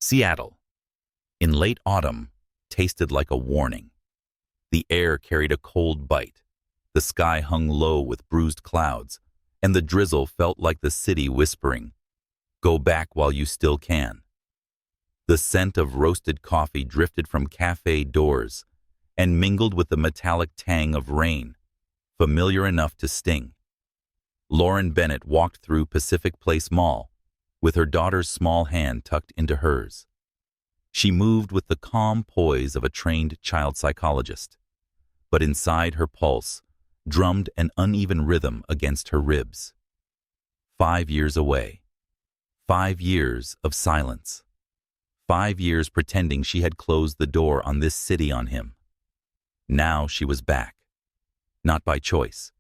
Seattle, in late autumn, tasted like a warning. The air carried a cold bite, the sky hung low with bruised clouds, and the drizzle felt like the city whispering, "Go back while you still can." The scent of roasted coffee drifted from cafe doors and mingled with the metallic tang of rain, familiar enough to sting. Lauren Bennett walked through Pacific Place Mall, with her daughter's small hand tucked into hers. She moved with the calm poise of a trained child psychologist, but inside her pulse drummed an uneven rhythm against her ribs. 5 years away. 5 years of silence. 5 years pretending she had closed the door on this city on him. Now she was back. Not by choice,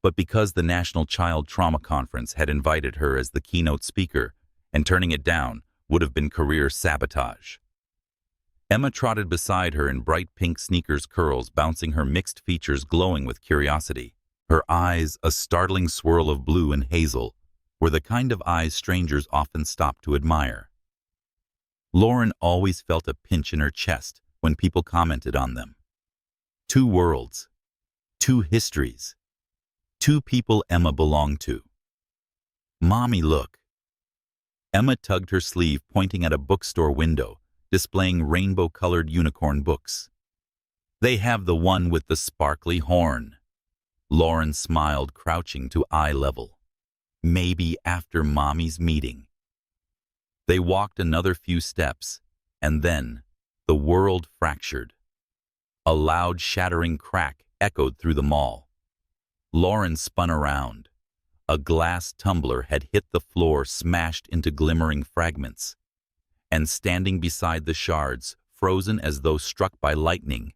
but because the National Child Trauma Conference had invited her as the keynote speaker, and turning it down would have been career sabotage. Emma trotted beside her in bright pink sneakers, curls bouncing, her mixed features glowing with curiosity. Her eyes, a startling swirl of blue and hazel, were the kind of eyes strangers often stop to admire. Lauren always felt a pinch in her chest when people commented on them. 2 worlds, 2 histories, 2 people Emma belonged to. "Mommy, look." Emma tugged her sleeve, pointing at a bookstore window, displaying rainbow-colored unicorn books. "They have the one with the sparkly horn." Lauren smiled, crouching to eye level. "Maybe after Mommy's meeting." They walked another few steps, and then the world fractured. A loud, shattering crack echoed through the mall. Lauren spun around. A glass tumbler had hit the floor, smashed into glimmering fragments. And standing beside the shards, frozen as though struck by lightning,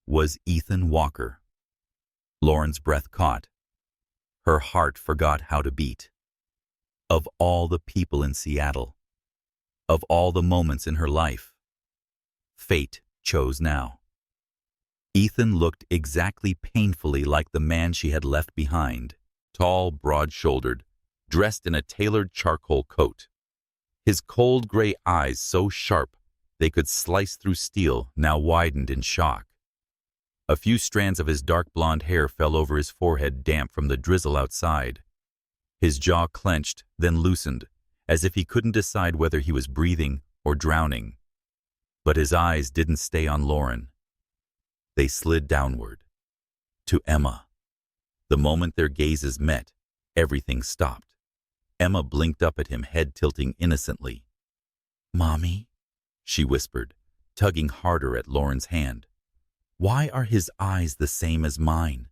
was Ethan Walker. Lauren's breath caught. Her heart forgot how to beat. Of all the people in Seattle, of all the moments in her life, fate chose now. Ethan looked exactly painfully like the man she had left behind, tall, broad-shouldered, dressed in a tailored charcoal coat. His cold gray eyes, so sharp they could slice through steel, now widened in shock. A few strands of his dark blonde hair fell over his forehead, damp from the drizzle outside. His jaw clenched, then loosened, as if he couldn't decide whether he was breathing or drowning. But his eyes didn't stay on Lauren. They slid downward, to Emma. The moment their gazes met, everything stopped. Emma blinked up at him, head tilting innocently. "Mommy?" she whispered, tugging harder at Lauren's hand. "Why are his eyes the same as mine?"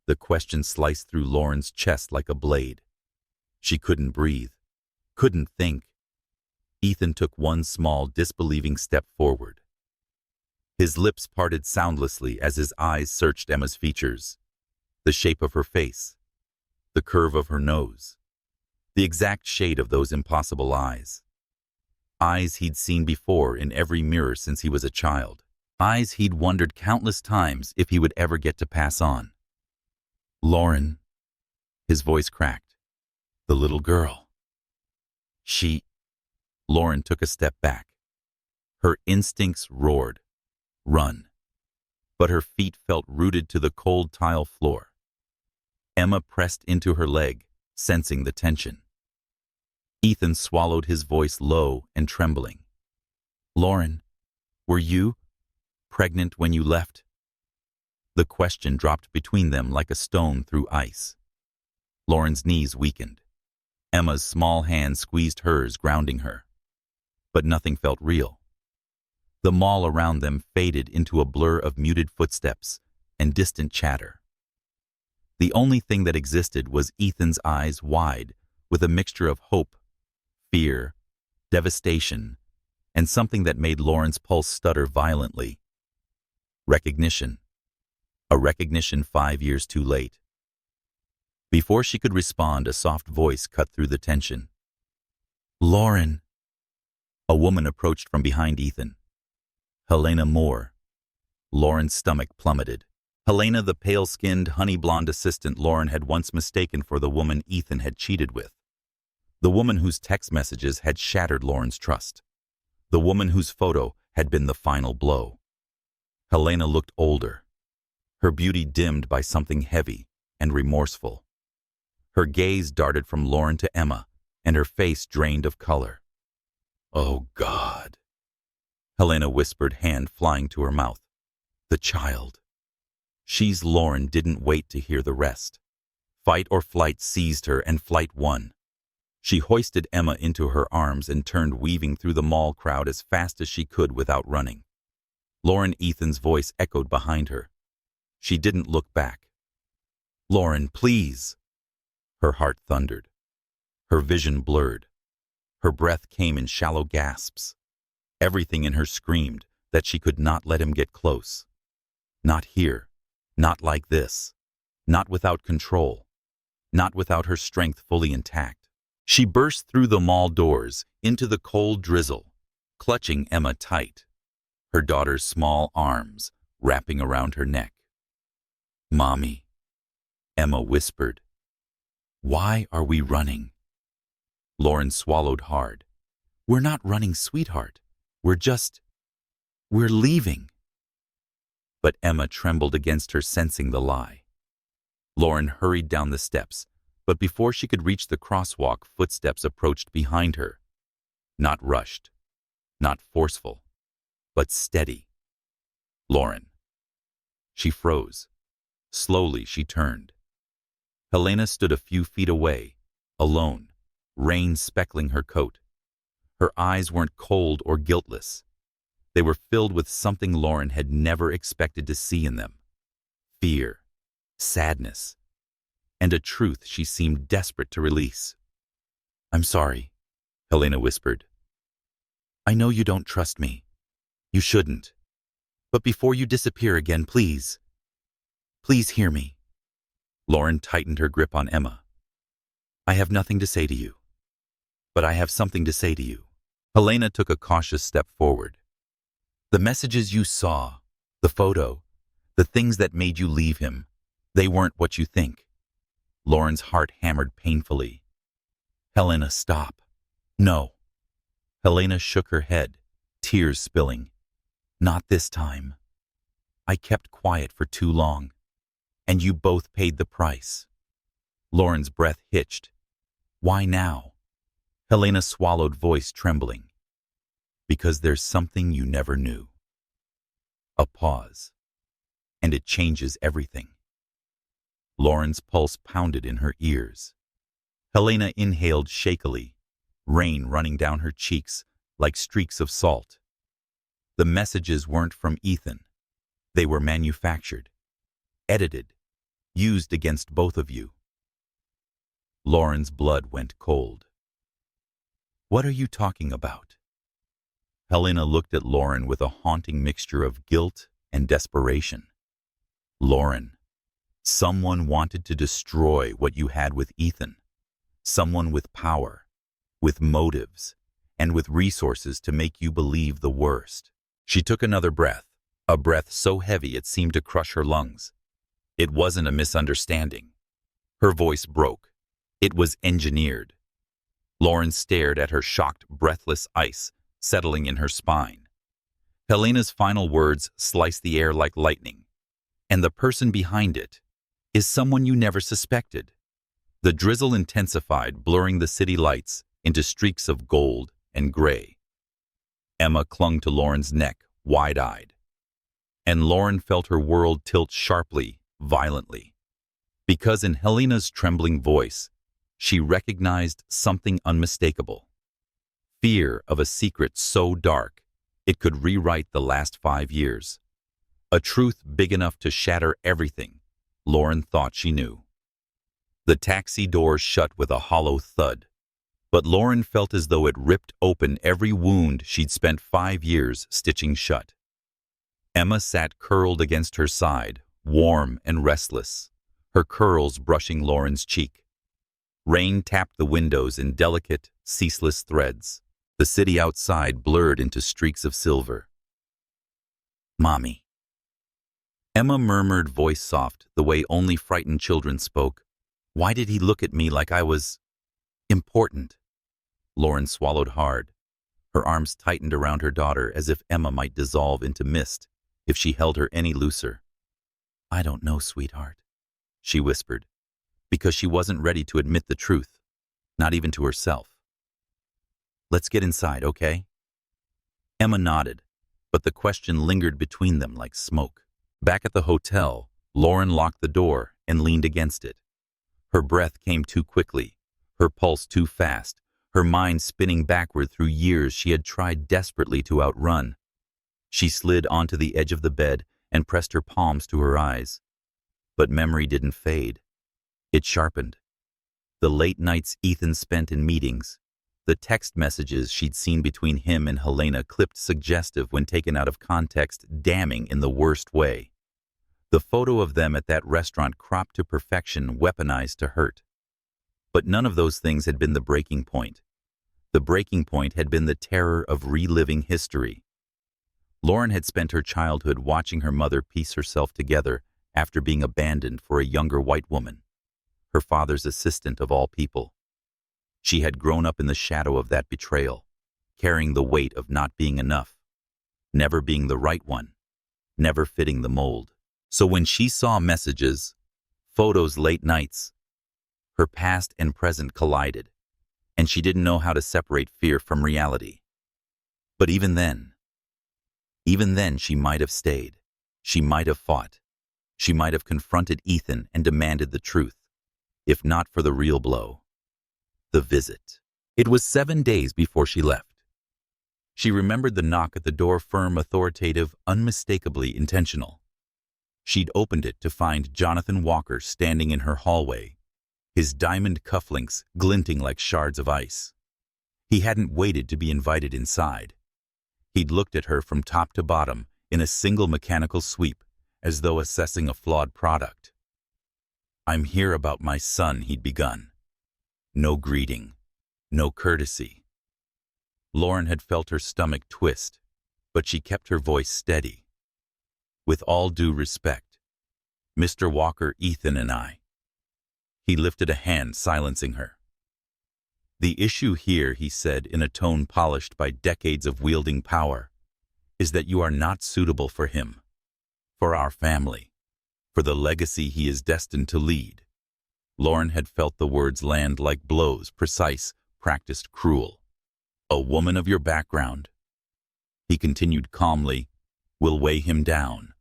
The question sliced through Lauren's chest like a blade. She couldn't breathe, couldn't think. Ethan took one small, disbelieving step forward. His lips parted soundlessly as his eyes searched Emma's features. The shape of her face, the curve of her nose, the exact shade of those impossible eyes. Eyes he'd seen before in every mirror since he was a child. Eyes he'd wondered countless times if he would ever get to pass on. "Lauren," his voice cracked. "The little girl." Lauren took a step back. Her instincts roared. Run. But her feet felt rooted to the cold tile floor. Emma pressed into her leg, sensing the tension. Ethan swallowed, his voice low and trembling. "Lauren, were you pregnant when you left?" The question dropped between them like a stone through ice. Lauren's knees weakened. Emma's small hand squeezed hers, grounding her. But nothing felt real. The mall around them faded into a blur of muted footsteps and distant chatter. The only thing that existed was Ethan's eyes, wide, with a mixture of hope, fear, devastation, and something that made Lauren's pulse stutter violently. Recognition. A recognition 5 years too late. Before she could respond, a soft voice cut through the tension. "Lauren." A woman approached from behind Ethan. Helena Moore. Lauren's stomach plummeted. Helena, the pale-skinned, honey-blonde assistant Lauren had once mistaken for the woman Ethan had cheated with. The woman whose text messages had shattered Lauren's trust. the woman whose photo had been the final blow. Helena looked older, her beauty dimmed by something heavy and remorseful. Her gaze darted from Lauren to Emma, and her face drained of color. "Oh, God," Helena whispered, hand flying to her mouth. "The child." She's Lauren didn't wait to hear the rest. Fight or flight seized her, and flight won. She hoisted Emma into her arms and turned, weaving through the mall crowd as fast as she could without running. Lauren Ethan's voice echoed behind her. She didn't look back. "Lauren, please." Her heart thundered. Her vision blurred. Her breath came in shallow gasps. Everything in her screamed that she could not let him get close. Not here. Not like this. Not without control. Not without her strength fully intact. She burst through the mall doors into the cold drizzle, clutching Emma tight, her daughter's small arms wrapping around her neck. "Mommy," Emma whispered. "Why are we running?" Lauren swallowed hard. "We're not running, sweetheart. We're leaving." But Emma trembled against her, sensing the lie. Lauren hurried down the steps, but before she could reach the crosswalk, footsteps approached behind her. Not rushed, not forceful, but steady. Lauren. She froze. Slowly she turned. Helena stood a few feet away, alone, rain speckling her coat. Her eyes weren't cold or guiltless. They were filled with something Lauren had never expected to see in them. Fear, sadness, and a truth she seemed desperate to release. "I'm sorry," Helena whispered. "I know you don't trust me. You shouldn't. But before you disappear again, please hear me." Lauren tightened her grip on Emma. "I have nothing to say to you, but I have something to say to you." Helena took a cautious step forward. "The messages you saw, the photo, the things that made you leave him, they weren't what you think." Lauren's heart hammered painfully. "Helena, stop." "No." Helena shook her head, tears spilling. "Not this time. I kept quiet for too long, and you both paid the price." Lauren's breath hitched. "Why now?" Helena swallowed, voice trembling. "Because there's something you never knew." A pause, and it changes everything. Lauren's pulse pounded in her ears. Helena inhaled shakily, rain running down her cheeks like streaks of salt. The messages weren't from Ethan. They were manufactured, edited, used against both of you. Lauren's blood went cold. "What are you talking about?" Helena looked at Lauren with a haunting mixture of guilt and desperation. "Lauren, someone wanted to destroy what you had with Ethan. Someone with power, with motives, and with resources to make you believe the worst." She took another breath, a breath so heavy it seemed to crush her lungs. It wasn't a misunderstanding. Her voice broke. It was engineered. Lauren stared at her, shocked, breathless ice settling in her spine. Helena's final words sliced the air like lightning. "And the person behind it is someone you never suspected." The drizzle intensified, blurring the city lights into streaks of gold and gray. Emma clung to Lauren's neck, wide-eyed. And Lauren felt her world tilt sharply, violently. Because in Helena's trembling voice, she recognized something unmistakable. Fear of a secret so dark it could rewrite the last 5 years. A truth big enough to shatter everything Lauren thought she knew. The taxi door shut with a hollow thud, but Lauren felt as though it ripped open every wound she'd spent 5 years stitching shut. Emma sat curled against her side, warm and restless, her curls brushing Lauren's cheek. Rain tapped the windows in delicate, ceaseless threads. The city outside blurred into streaks of silver. "Mommy." Emma murmured, voice soft, the way only frightened children spoke. "Why did he look at me like I was important?" Lauren swallowed hard. Her arms tightened around her daughter as if Emma might dissolve into mist if she held her any looser. "I don't know, sweetheart," she whispered, because she wasn't ready to admit the truth, not even to herself. "Let's get inside, okay?" Emma nodded, but the question lingered between them like smoke. Back at the hotel, Lauren locked the door and leaned against it. Her breath came too quickly, her pulse too fast, her mind spinning backward through years she had tried desperately to outrun. She slid onto the edge of the bed and pressed her palms to her eyes. But memory didn't fade. It sharpened. The late nights Ethan spent in meetings, the text messages she'd seen between him and Helena clipped suggestive when taken out of context, damning in the worst way. The photo of them at that restaurant cropped to perfection, weaponized to hurt. But none of those things had been the breaking point. The breaking point had been the terror of reliving history. Lauren had spent her childhood watching her mother piece herself together after being abandoned for a younger white woman, her father's assistant of all people. She had grown up in the shadow of that betrayal, carrying the weight of not being enough, never being the right one, never fitting the mold. So when she saw messages, photos, late nights, her past and present collided, and she didn't know how to separate fear from reality. But even then she might have stayed. She might have fought. She might have confronted Ethan and demanded the truth, if not for the real blow. The visit. It was 7 days before she left. She remembered the knock at the door, firm, authoritative, unmistakably intentional. She'd opened it to find Jonathan Walker standing in her hallway, his diamond cufflinks glinting like shards of ice. He hadn't waited to be invited inside. He'd looked at her from top to bottom in a single mechanical sweep, as though assessing a flawed product. "I'm here about my son," he'd begun. No greeting, no courtesy. Lauren had felt her stomach twist, but she kept her voice steady. "With all due respect, Mr. Walker, Ethan and I." He lifted a hand, silencing her. "The issue here," he said in a tone polished by decades of wielding power, "is that you are not suitable for him, for our family, for the legacy he is destined to lead." Lauren had felt the words land like blows, precise, practiced, cruel. "A woman of your background," he continued calmly, "will weigh him down.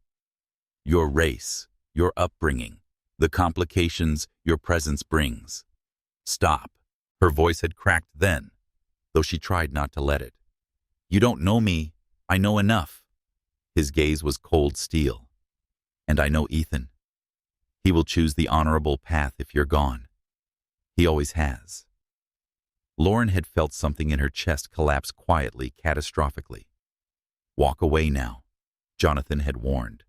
Your race, your upbringing, the complications your presence brings." "Stop." Her voice had cracked then, though she tried not to let it. "You don't know me. I know enough." His gaze was cold steel. "And I know Ethan. He will choose the honorable path if you're gone. He always has." Lauren had felt something in her chest collapse quietly, catastrophically. "Walk away now," Jonathan had warned,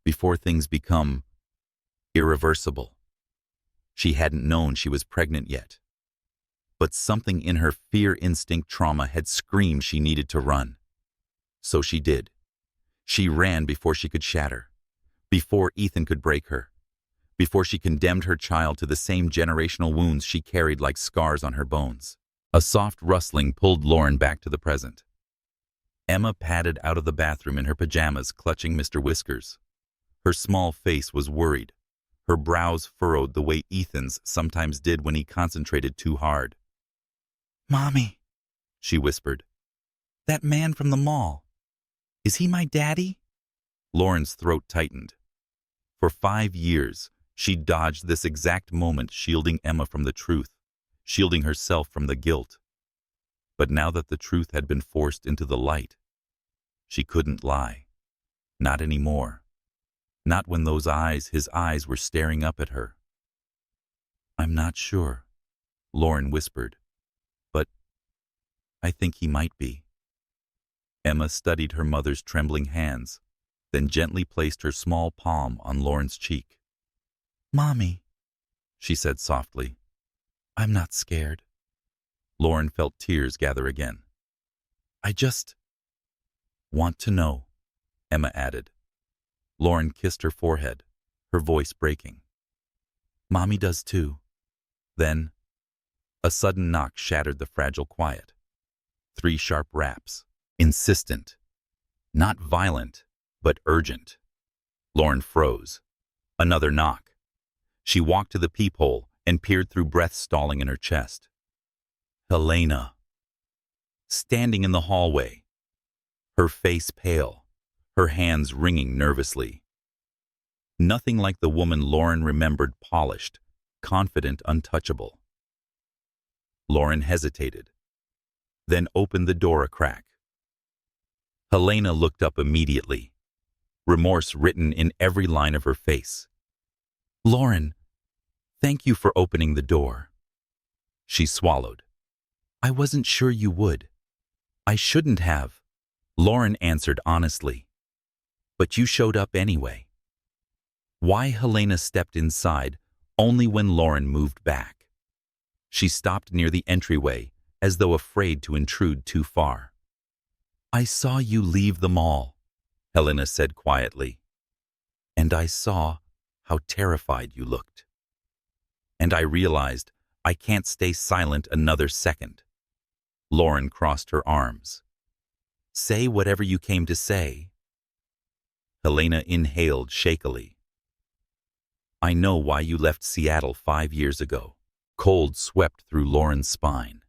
"before things become irreversible." She hadn't known she was pregnant yet, but something in her fear instinct trauma had screamed she needed to run. So she did. She ran before she could shatter, before Ethan could break her, before she condemned her child to the same generational wounds she carried like scars on her bones. A soft rustling pulled Lauren back to the present. Emma padded out of the bathroom in her pajamas, clutching Mr. Whiskers. Her small face was worried, her brows furrowed the way Ethan's sometimes did when he concentrated too hard. "Mommy," she whispered, "that man from the mall, is he my daddy?" Lauren's throat tightened. For 5 years, she dodged this exact moment, shielding Emma from the truth, shielding herself from the guilt. But now that the truth had been forced into the light, she couldn't lie. Not anymore. Not when his eyes were staring up at her. "I'm not sure," Lauren whispered, "but I think he might be." Emma studied her mother's trembling hands, then gently placed her small palm on Lauren's cheek. "Mommy," she said softly, "I'm not scared." Lauren felt tears gather again. "I just want to know," Emma added. Lauren kissed her forehead, her voice breaking. "Mommy does too." Then, a sudden knock shattered the fragile quiet. 3 sharp raps. Insistent. Not violent, but urgent. Lauren froze. Another knock. She walked to the peephole and peered through, breath stalling in her chest. Helena. Standing in the hallway. Her face pale, her hands wringing nervously. Nothing like the woman Lauren remembered, polished, confident, untouchable. Lauren hesitated, then opened the door a crack. Helena looked up immediately, remorse written in every line of her face. Lauren, thank you for opening the door. She swallowed. I wasn't sure you would. I shouldn't have. Lauren answered honestly. But you showed up anyway. Why? Helena stepped inside only when Lauren moved back. She stopped near the entryway as though afraid to intrude too far. I saw you leave the mall, Helena said quietly. And I saw how terrified you looked. And I realized I can't stay silent another second. Lauren crossed her arms. Say whatever you came to say. Helena inhaled shakily. I know why you left Seattle 5 years ago. Cold swept through Lauren's spine.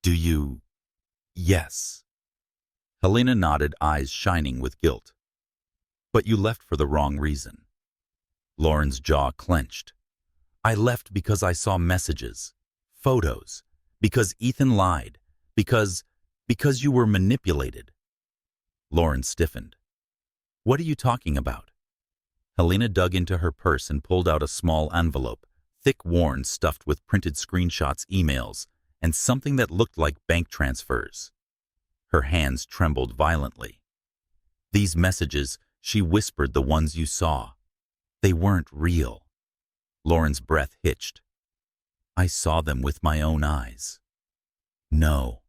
Do you? Yes. Helena nodded, eyes shining with guilt. But you left for the wrong reason. Lauren's jaw clenched. I left because I saw messages, photos, because Ethan lied, because you were manipulated. Lauren stiffened. What are you talking about? Helena dug into her purse and pulled out a small envelope, thick, worn, stuffed with printed screenshots, emails, and something that looked like bank transfers. Her hands trembled violently. These messages, she whispered, the ones you saw. They weren't real. Lauren's breath hitched. I saw them with my own eyes. No.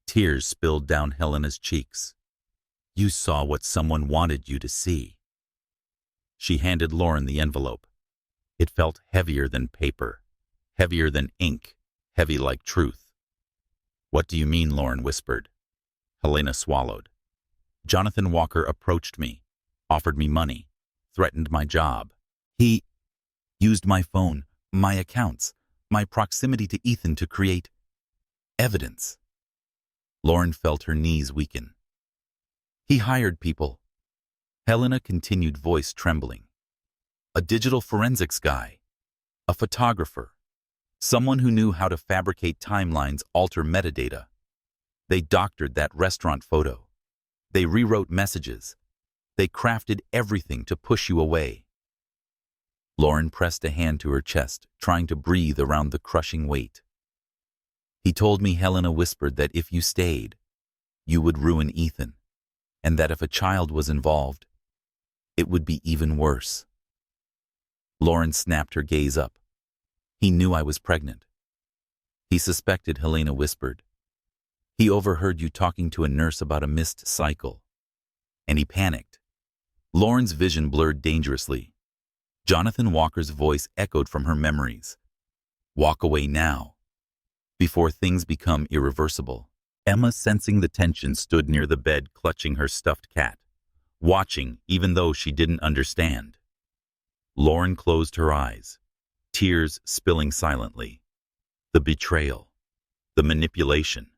Tears spilled down Helena's cheeks. You saw what someone wanted you to see. She handed Lauren the envelope. It felt heavier than paper, heavier than ink, heavy like truth. What do you mean? Lauren whispered. Helena swallowed. Jonathan Walker approached me, offered me money, threatened my job. He used my phone, my accounts, my proximity to Ethan to create evidence. Lauren felt her knees weaken. He hired people. Helena continued, voice trembling. A digital forensics guy, a photographer, someone who knew how to fabricate timelines, alter metadata. They doctored that restaurant photo. They rewrote messages. They crafted everything to push you away. Lauren pressed a hand to her chest, trying to breathe around the crushing weight. He told me, Helena whispered, that if you stayed, you would ruin Ethan, and that if a child was involved, it would be even worse. Lauren snapped her gaze up. He knew I was pregnant. He suspected, Helena whispered. He overheard you talking to a nurse about a missed cycle. And he panicked. Lauren's vision blurred dangerously. Jonathan Walker's voice echoed from her memories. Walk away now, before things become irreversible. Emma, sensing the tension, stood near the bed, clutching her stuffed cat, watching even though she didn't understand. Lauren closed her eyes, tears spilling silently. The betrayal, the manipulation,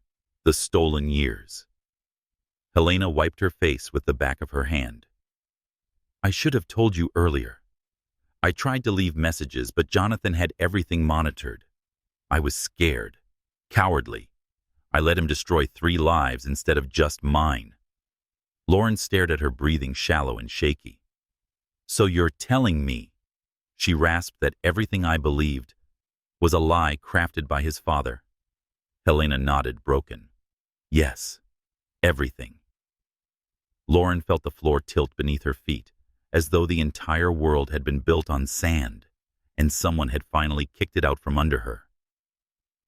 the stolen years. Helena wiped her face with the back of her hand. I should have told you earlier. I tried to leave messages, but Jonathan had everything monitored. I was scared, cowardly. I let him destroy 3 lives instead of just mine. Lauren stared at her, breathing shallow and shaky. So you're telling me, she rasped, that everything I believed was a lie crafted by his father? Helena nodded, broken. Yes, everything. Lauren felt the floor tilt beneath her feet, as though the entire world had been built on sand, and someone had finally kicked it out from under her.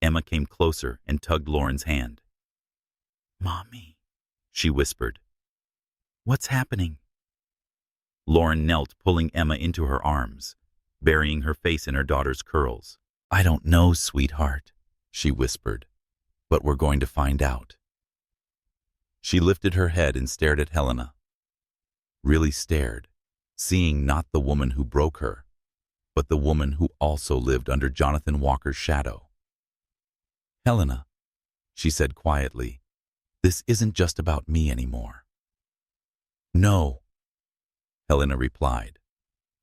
Emma came closer and tugged Lauren's hand. Mommy, she whispered. What's happening? Lauren knelt, pulling Emma into her arms, burying her face in her daughter's curls. I don't know, sweetheart, she whispered, But we're going to find out. She lifted her head and stared at Helena. Really stared, seeing not the woman who broke her, but the woman who also lived under Jonathan Walker's shadow. Helena, she said quietly, this isn't just about me anymore. No, Helena replied,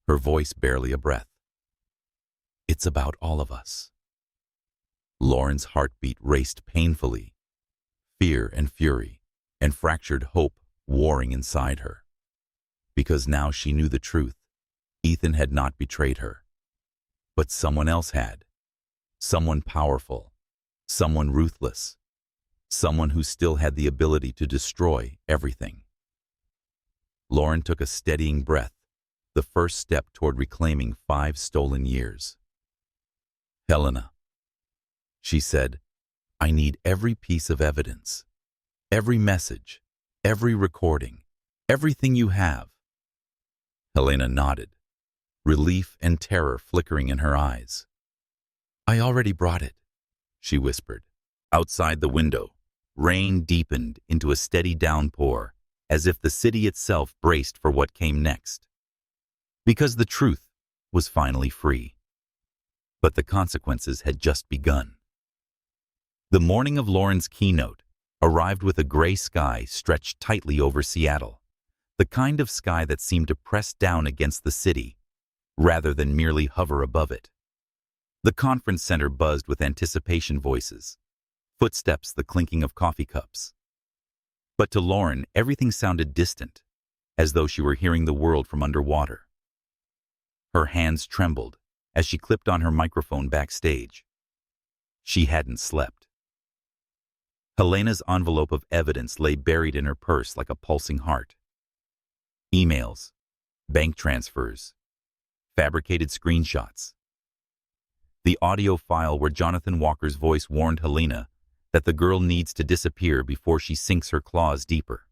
her voice barely a breath. It's about all of us. Lauren's heartbeat raced painfully, fear and fury, and fractured hope warring inside her. Because now she knew the truth. Ethan had not betrayed her. But someone else had. Someone powerful. Someone ruthless. Someone who still had the ability to destroy everything. Lauren took a steadying breath, the first step toward reclaiming 5 stolen years. Helena, she said, I need every piece of evidence, every message, every recording, everything you have. Helena nodded, relief and terror flickering in her eyes. I already brought it, she whispered. Outside the window, rain deepened into a steady downpour, as if the city itself braced for what came next. Because the truth was finally free. But the consequences had just begun. The morning of Lauren's keynote arrived with a gray sky stretched tightly over Seattle, the kind of sky that seemed to press down against the city, rather than merely hover above it. The conference center buzzed with anticipation voices, footsteps, the clinking of coffee cups. But to Lauren, everything sounded distant, as though she were hearing the world from underwater. Her hands trembled as she clipped on her microphone backstage. She hadn't slept. Helena's envelope of evidence lay buried in her purse like a pulsing heart. Emails, bank transfers, fabricated screenshots. The audio file where Jonathan Walker's voice warned Helena that the girl needs to disappear before she sinks her claws deeper.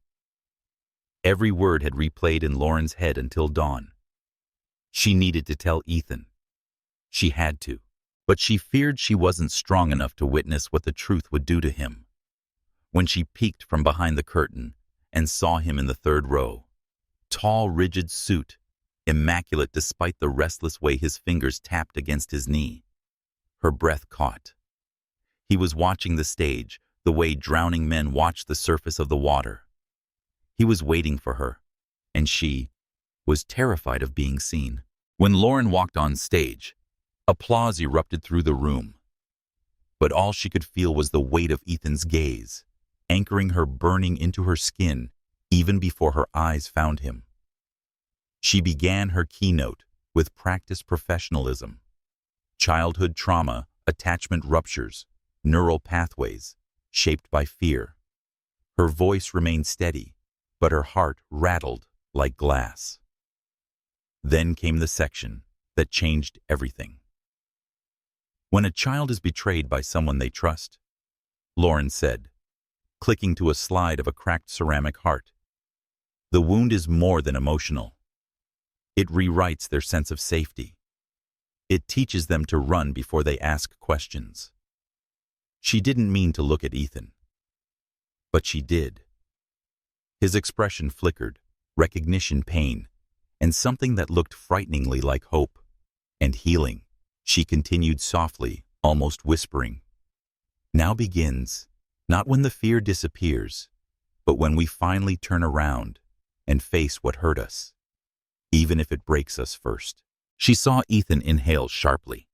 Every word had replayed in Lauren's head until dawn. She needed to tell Ethan. She had to, but she feared she wasn't strong enough to witness what the truth would do to him. When she peeked from behind the curtain and saw him in the 3rd row, tall, rigid suit, immaculate despite the restless way his fingers tapped against his knee, her breath caught. He was watching the stage, the way drowning men watch the surface of the water. He was waiting for her, and she was terrified of being seen. When Lauren walked on stage, applause erupted through the room. But all she could feel was the weight of Ethan's gaze, anchoring her, burning into her skin even before her eyes found him. She began her keynote with practiced professionalism. Childhood trauma, attachment ruptures, neural pathways shaped by fear. Her voice remained steady, but her heart rattled like glass. Then came the section that changed everything. When a child is betrayed by someone they trust, Lauren said, clicking to a slide of a cracked ceramic heart, the wound is more than emotional. It rewrites their sense of safety. It teaches them to run before they ask questions. She didn't mean to look at Ethan, but she did. His expression flickered, recognition, pain, and something that looked frighteningly like hope and healing. She continued softly, almost whispering, now begins, not when the fear disappears, but when we finally turn around and face what hurt us, even if it breaks us first. She saw Ethan inhale sharply.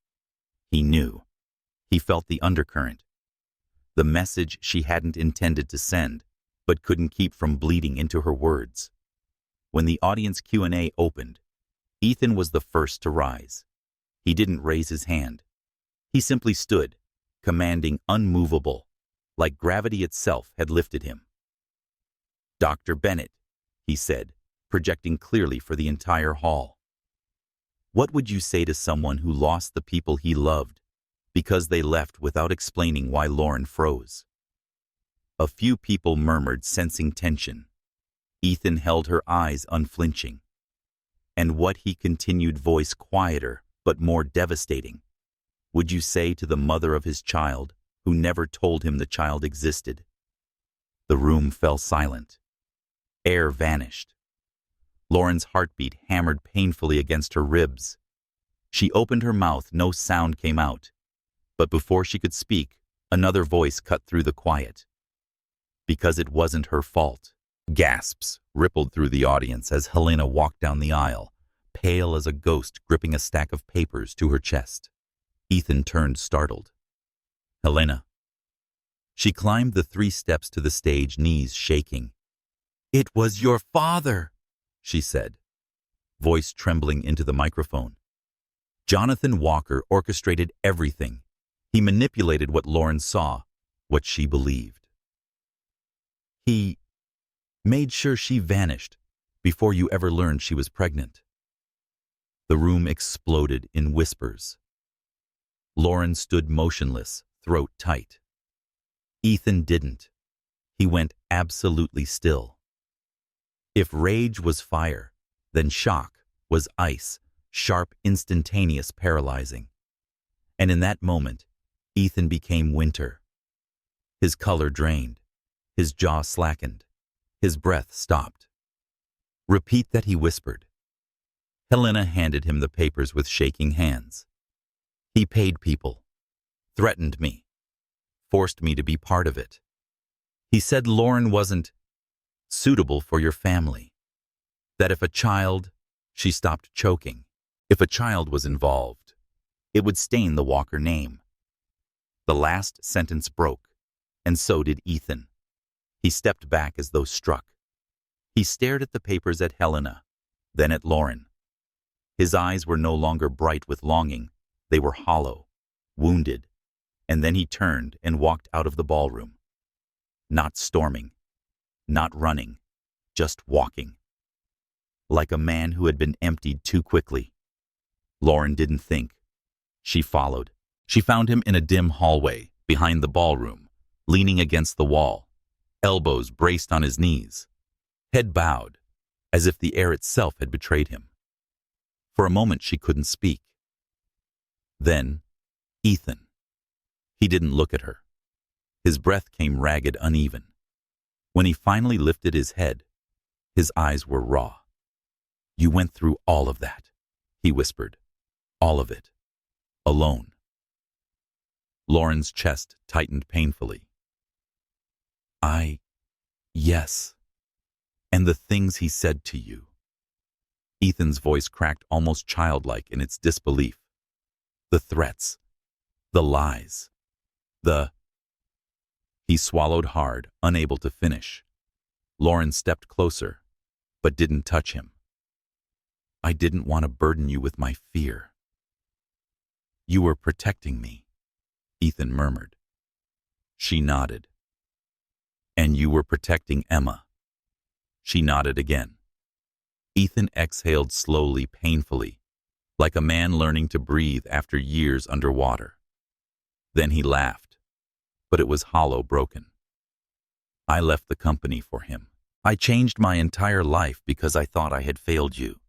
He knew. He felt the undercurrent, the message she hadn't intended to send, but couldn't keep from bleeding into her words. When the audience Q&A opened, Ethan was the first to rise. He didn't raise his hand. He simply stood, commanding, unmovable, like gravity itself had lifted him. Dr. Bennett, he said, projecting clearly for the entire hall. What would you say to someone who lost the people he loved because they left without explaining why? Lauren froze. A few people murmured, sensing tension. Ethan held her eyes unflinching. And what, he continued, voice quieter but more devastating, would you say to the mother of his child who never told him the child existed. The room fell silent. Air vanished. Lauren's heartbeat hammered painfully against her ribs. She opened her mouth, no sound came out. But before she could speak, another voice cut through the quiet. Because it wasn't her fault. Gasps rippled through the audience as Helena walked down the aisle, pale as a ghost gripping a stack of papers to her chest. Ethan turned startled. Helena. She climbed the 3 steps to the stage, knees shaking. "It was your father," she said, voice trembling into the microphone. Jonathan Walker orchestrated everything. He manipulated what Lauren saw, what she believed. He made sure she vanished before you ever learned she was pregnant. The room exploded in whispers. Lauren stood motionless, throat tight. Ethan didn't. He went absolutely still. If rage was fire, then shock was ice, sharp, instantaneous, paralyzing. And in that moment, Ethan became winter. His color drained. His jaw slackened. His breath stopped. "Repeat that," he whispered. Helena handed him the papers with shaking hands. "He paid people, threatened me, forced me to be part of it. He said Lauren wasn't suitable for your family. That if a child," she stopped choking, "if a child was involved, it would stain the Walker name." The last sentence broke, and so did Ethan. He stepped back as though struck. He stared at the papers, at Helena, then at Lauren. His eyes were no longer bright with longing. They were hollow, wounded, and then he turned and walked out of the ballroom. Not storming, not running, just walking. Like a man who had been emptied too quickly. Lauren didn't think. She followed. She found him in a dim hallway behind the ballroom, leaning against the wall, elbows braced on his knees, head bowed, as if the air itself had betrayed him. For a moment she couldn't speak. Then, Ethan. He didn't look at her. His breath came ragged, uneven. When he finally lifted his head, his eyes were raw. "You went through all of that," he whispered. "All of it. Alone." Lauren's chest tightened painfully. Yes. And the things he said to you." Ethan's voice cracked, almost childlike in its disbelief. "The threats, the lies, He swallowed hard, unable to finish. Lauren stepped closer, but didn't touch him. "I didn't want to burden you with my fear." "You were protecting me," Ethan murmured. She nodded. "And you were protecting Emma." She nodded again. Ethan exhaled slowly, painfully, like a man learning to breathe after years underwater. Then he laughed, but it was hollow, broken. "I left the company for him. I changed my entire life because I thought I had failed you.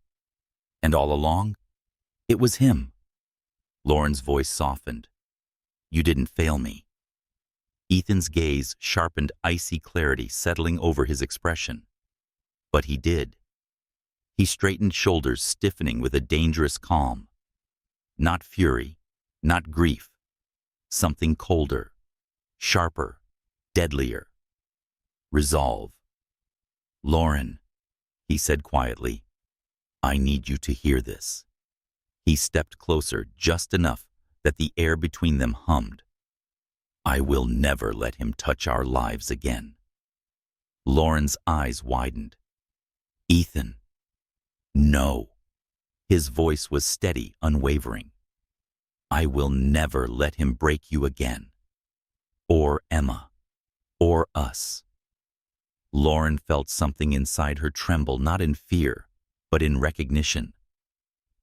And all along, it was him." Lauren's voice softened. "You didn't fail me." Ethan's gaze sharpened, icy clarity settling over his expression. "But he did." He straightened, shoulders stiffening with a dangerous calm. Not fury, not grief. Something colder, sharper, deadlier. Resolve. "Lauren," he said quietly, "I need you to hear this." He stepped closer, just enough that the air between them hummed. "I will never let him touch our lives again." Lauren's eyes widened. "Ethan." "No." His voice was steady, unwavering. "I will never let him break you again. Or Emma. Or us." Lauren felt something inside her tremble, not in fear, but in recognition.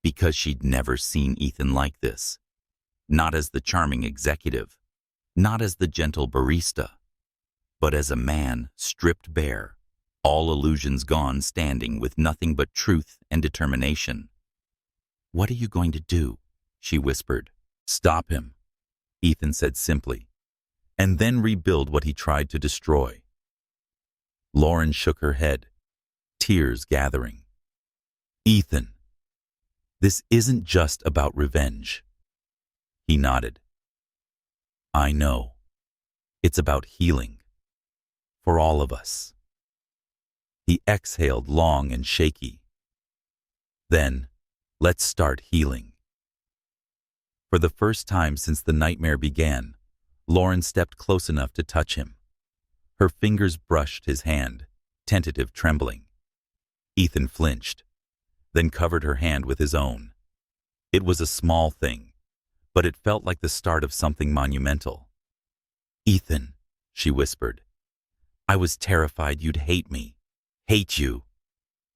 Because she'd never seen Ethan like this. Not as the charming executive, not as the gentle barista, but as a man stripped bare, all illusions gone, standing with nothing but truth and determination. "What are you going to do?" she whispered. "Stop him," Ethan said simply. and then rebuild what he tried to destroy. Lauren shook her head, tears gathering. Ethan, this isn't just about revenge. He nodded. I know. It's about healing. For all of us. He exhaled long and shaky. Then, let's start healing. For the first time since the nightmare began, Lauren stepped close enough to touch him. Her fingers brushed his hand, tentative trembling. Ethan flinched, then covered her hand with his own. It was a small thing, but it felt like the start of something monumental. Ethan, she whispered, I was terrified you'd hate me. Hate you.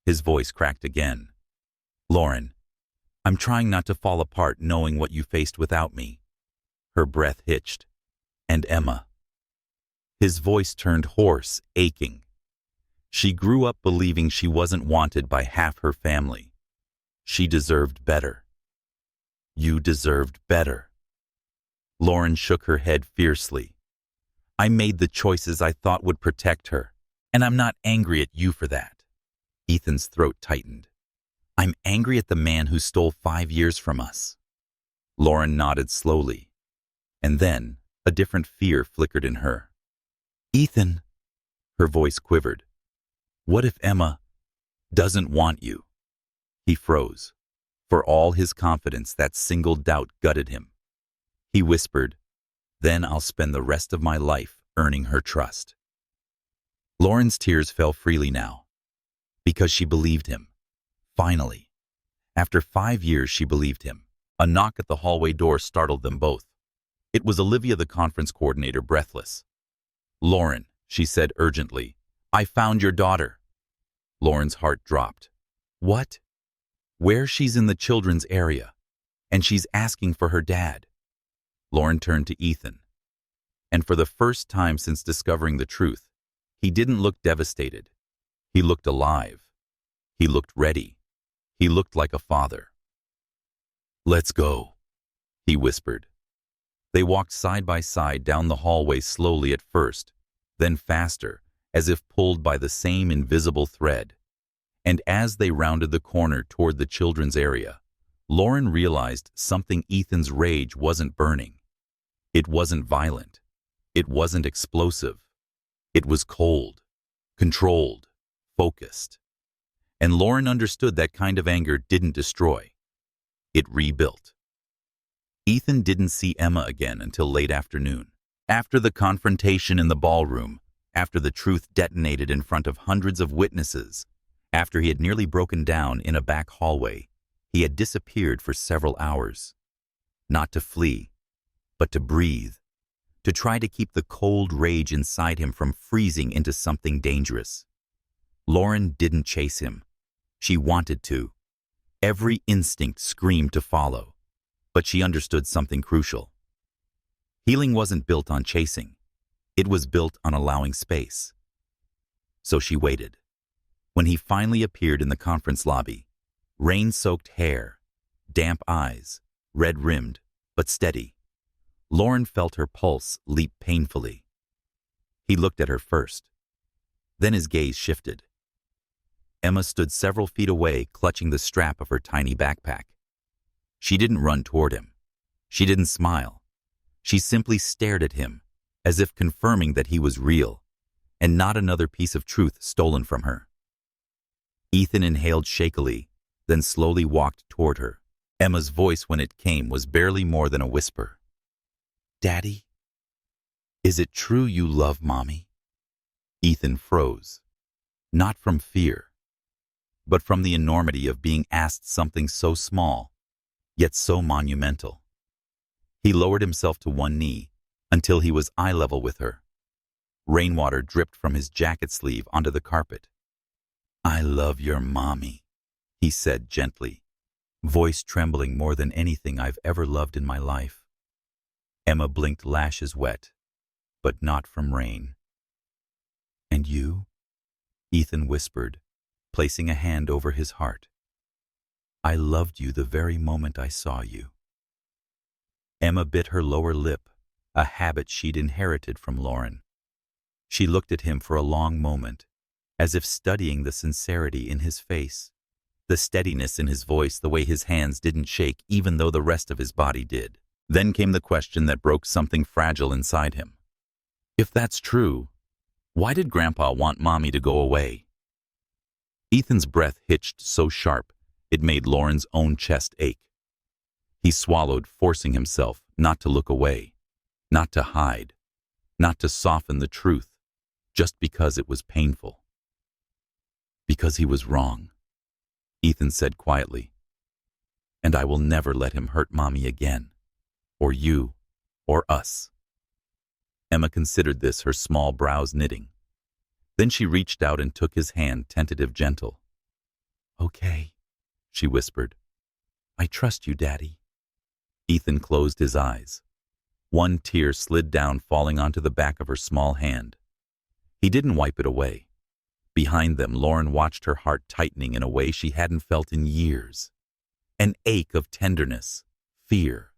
His voice cracked again. Lauren, I'm trying not to fall apart knowing what you faced without me. Her breath hitched. And Emma. His voice turned hoarse, aching. She grew up believing she wasn't wanted by half her family. She deserved better. You deserved better. Lauren shook her head fiercely. I made the choices I thought would protect her, and I'm not angry at you for that. Ethan's throat tightened. I'm angry at the man who stole 5 years from us. Lauren nodded slowly, and then a different fear flickered in her. Ethan, her voice quivered. What if Emma doesn't want you? He froze. For all his confidence, that single doubt gutted him. He whispered, then I'll spend the rest of my life earning her trust. Lauren's tears fell freely now, because she believed him. Finally. After 5 years, she believed him. A knock at the hallway door startled them both. It was Olivia, the conference coordinator, breathless. Lauren, she said urgently, I found your daughter. Lauren's heart dropped. What? Where? She's in the children's area, and she's asking for her dad. Lauren turned to Ethan. And for the first time since discovering the truth, he didn't look devastated. He looked alive. He looked ready. He looked like a father. Let's go, he whispered. They walked side by side down the hallway, slowly at first, then faster, as if pulled by the same invisible thread. And as they rounded the corner toward the children's area, Lauren realized something. Ethan's rage wasn't burning. It wasn't violent. It wasn't explosive. It was cold, controlled, focused. And Lauren understood that kind of anger didn't destroy. It rebuilt. Ethan didn't see Emma again until late afternoon. After the confrontation in the ballroom, after the truth detonated in front of hundreds of witnesses, after he had nearly broken down in a back hallway, he had disappeared for several hours. Not to flee, but to breathe, to try to keep the cold rage inside him from freezing into something dangerous. Lauren didn't chase him. She wanted to. Every instinct screamed to follow. But she understood something crucial. Healing wasn't built on chasing. It was built on allowing space. So she waited. When he finally appeared in the conference lobby, rain-soaked hair, damp eyes, red-rimmed, but steady, Lauren felt her pulse leap painfully. He looked at her first. Then his gaze shifted. Emma stood several feet away, clutching the strap of her tiny backpack. She didn't run toward him. She didn't smile. She simply stared at him, as if confirming that he was real, and not another piece of truth stolen from her. Ethan inhaled shakily, then slowly walked toward her. Emma's voice, when it came, was barely more than a whisper. Daddy? Is it true you love Mommy? Ethan froze. Not from fear, but from the enormity of being asked something so small, yet so monumental. He lowered himself to one knee until he was eye level with her. Rainwater dripped from his jacket sleeve onto the carpet. I love your Mommy, he said gently, voice trembling more than anything I've ever loved in my life. Emma blinked, lashes wet, but not from rain. And you? Ethan whispered, placing a hand over his heart. I loved you the very moment I saw you. Emma bit her lower lip, a habit she'd inherited from Lauren. She looked at him for a long moment, as if studying the sincerity in his face, the steadiness in his voice, the way his hands didn't shake even though the rest of his body did. Then came the question that broke something fragile inside him. If that's true, why did Grandpa want Mommy to go away? Ethan's breath hitched so sharp it made Lauren's own chest ache. He swallowed, forcing himself not to look away, not to hide, not to soften the truth, just because it was painful. Because he was wrong, Ethan said quietly. And I will never let him hurt Mommy again, or you, or us. Emma considered this, her small brows knitting. Then she reached out and took his hand, tentative, gentle. Okay, she whispered. I trust you, Daddy. Ethan closed his eyes. One tear slid down, falling onto the back of her small hand. He didn't wipe it away. Behind them, Lauren watched, her heart tightening in a way she hadn't felt in years. An ache of tenderness, fear,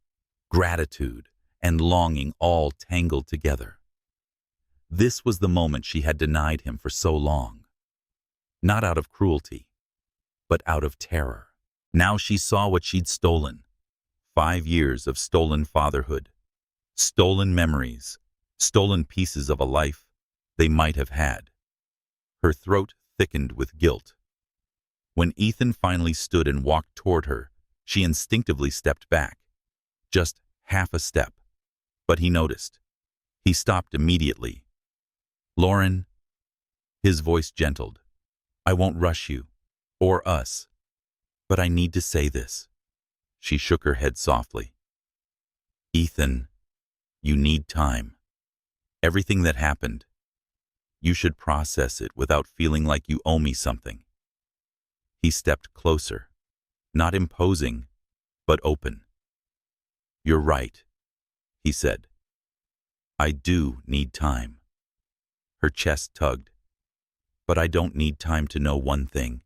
gratitude, and longing all tangled together. This was the moment she had denied him for so long. Not out of cruelty, but out of terror. Now she saw what she'd stolen. 5 years of stolen fatherhood, stolen memories, stolen pieces of a life they might have had. Her throat thickened with guilt. When Ethan finally stood and walked toward her, she instinctively stepped back. Just half a step. But he noticed. He stopped immediately. Lauren, his voice gentled. I won't rush you, or us, but I need to say this. She shook her head softly. Ethan, you need time. Everything that happened, you should process it without feeling like you owe me something. He stepped closer, not imposing, but open. You're right, he said. I do need time. Her chest tugged. But I don't need time to know one thing.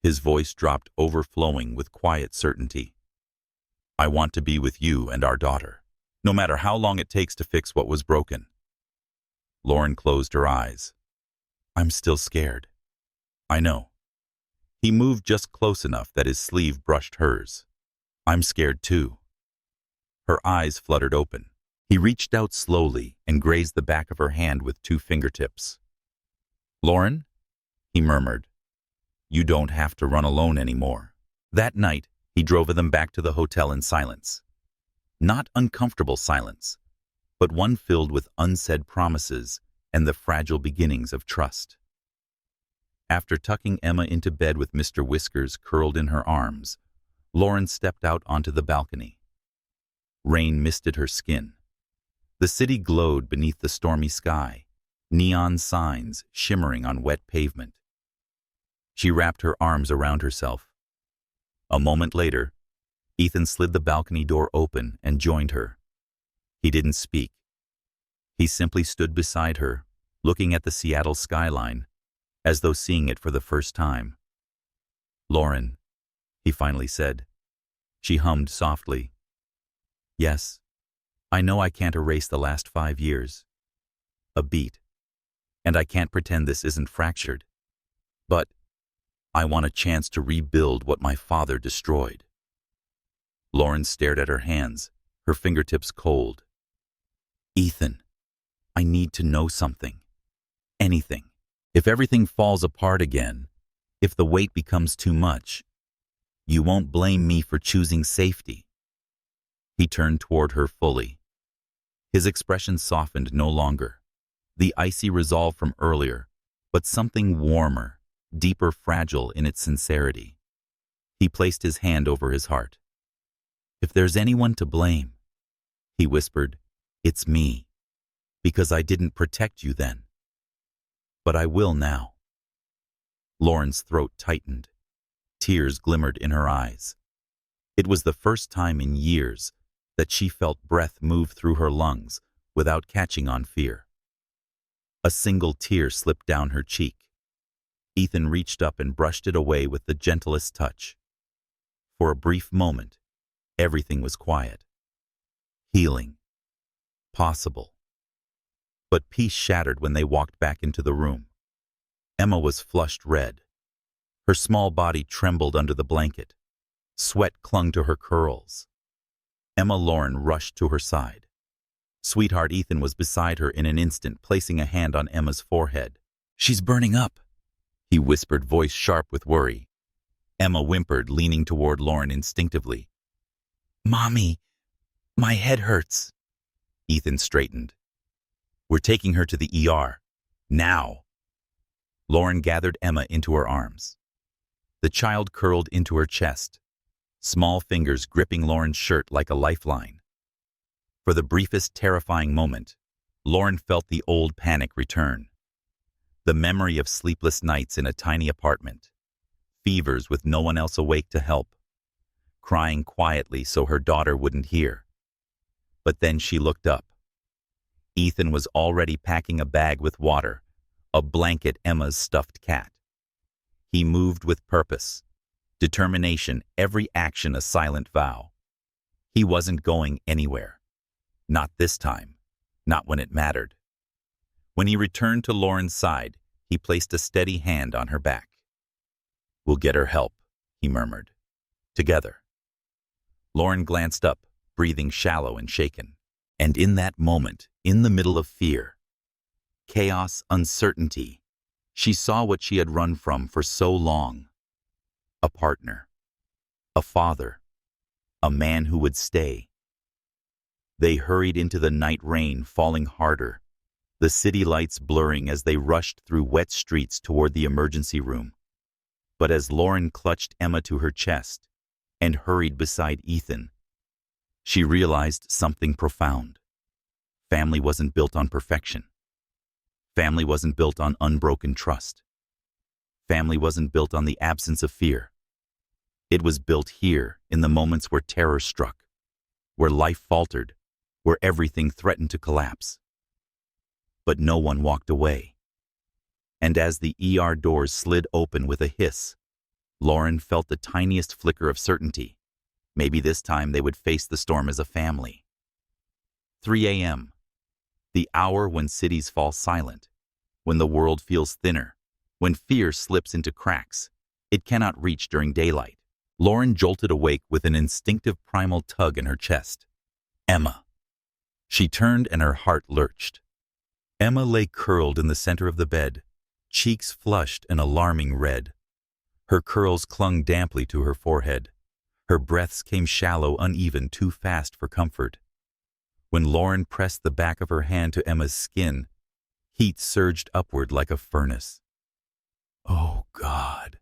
His voice dropped, overflowing with quiet certainty. I want to be with you and our daughter, no matter how long it takes to fix what was broken. Lauren closed her eyes. I'm still scared. I know. He moved just close enough that his sleeve brushed hers. I'm scared too. Her eyes fluttered open. He reached out slowly and grazed the back of her hand with 2 fingertips. Lauren, he murmured, you don't have to run alone anymore. That night, he drove them back to the hotel in silence. Not uncomfortable silence, but one filled with unsaid promises and the fragile beginnings of trust. After tucking Emma into bed with Mr. Whiskers curled in her arms, Lauren stepped out onto the balcony. Rain misted her skin. The city glowed beneath the stormy sky, neon signs shimmering on wet pavement. She wrapped her arms around herself. A moment later, Ethan slid the balcony door open and joined her. He didn't speak. He simply stood beside her, looking at the Seattle skyline, as though seeing it for the first time. Lauren, he finally said. She hummed softly. Yes, I know I can't erase the last 5 years. A beat. And I can't pretend this isn't fractured. But I want a chance to rebuild what my father destroyed. Lauren stared at her hands, her fingertips cold. Ethan, I need to know something. Anything. If everything falls apart again, if the weight becomes too much, you won't blame me for choosing safety. He turned toward her fully. His expression softened no longer. The icy resolve from earlier, but something warmer, deeper, fragile in its sincerity. He placed his hand over his heart. If there's anyone to blame, he whispered, it's me, because I didn't protect you then. But I will now. Lauren's throat tightened. Tears glimmered in her eyes. It was the first time in years that she felt breath move through her lungs without catching on fear. A single tear slipped down her cheek. Ethan reached up and brushed it away with the gentlest touch. For a brief moment, everything was quiet. Healing. possible. But peace shattered when they walked back into the room. Emma was flushed red. Her small body trembled under the blanket. Sweat clung to her curls. Emma Lauren rushed to her side. Sweetheart Ethan was beside her in an instant, placing a hand on Emma's forehead. "She's burning up," he whispered, voice sharp with worry. Emma whimpered, leaning toward Lauren instinctively. "Mommy, my head hurts." Ethan straightened. "We're taking her to the ER. Now." Lauren gathered Emma into her arms. The child curled into her chest, small fingers gripping Lauren's shirt like a lifeline. For the briefest terrifying moment, Lauren felt the old panic return. The memory of sleepless nights in a tiny apartment, fevers with no one else awake to help, crying quietly so her daughter wouldn't hear. But then she looked up. Ethan was already packing a bag with water, a blanket, Emma's stuffed cat. He moved with purpose, determination, every action a silent vow. He wasn't going anywhere. Not this time. Not when it mattered. When he returned to Lauren's side, he placed a steady hand on her back. "We'll get her help," he murmured. "Together." Lauren glanced up, breathing shallow and shaken. And in that moment, in the middle of fear, chaos, uncertainty, she saw what she had run from for so long. A partner. A father. A man who would stay. They hurried into the night rain falling harder, the city lights blurring as they rushed through wet streets toward the emergency room. But as Lauren clutched Emma to her chest and hurried beside Ethan, she realized something profound. Family wasn't built on perfection. Family wasn't built on unbroken trust. Family wasn't built on the absence of fear. It was built here in the moments where terror struck, where life faltered, where everything threatened to collapse. But no one walked away. And as the ER doors slid open with a hiss, Lauren felt the tiniest flicker of certainty. Maybe this time they would face the storm as a family. 3 a.m. The hour when cities fall silent, when the world feels thinner, when fear slips into cracks it cannot reach during daylight. Lauren jolted awake with an instinctive primal tug in her chest. Emma. She turned and her heart lurched. Emma lay curled in the center of the bed, cheeks flushed and alarming red. Her curls clung damply to her forehead. Her breaths came shallow, uneven, too fast for comfort. When Lauren pressed the back of her hand to Emma's skin, heat surged upward like a furnace. "Oh, God,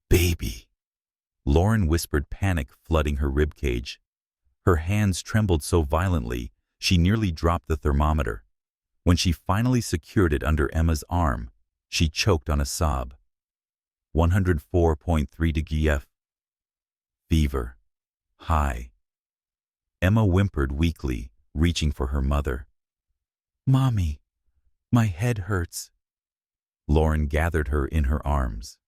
baby," Lauren whispered, panic flooding her ribcage. Her hands trembled so violently, she nearly dropped the thermometer. When she finally secured it under Emma's arm, she choked on a sob. 104.3 degrees. Fever. High. Emma whimpered weakly, reaching for her mother. "Mommy, my head hurts." Lauren gathered her in her arms.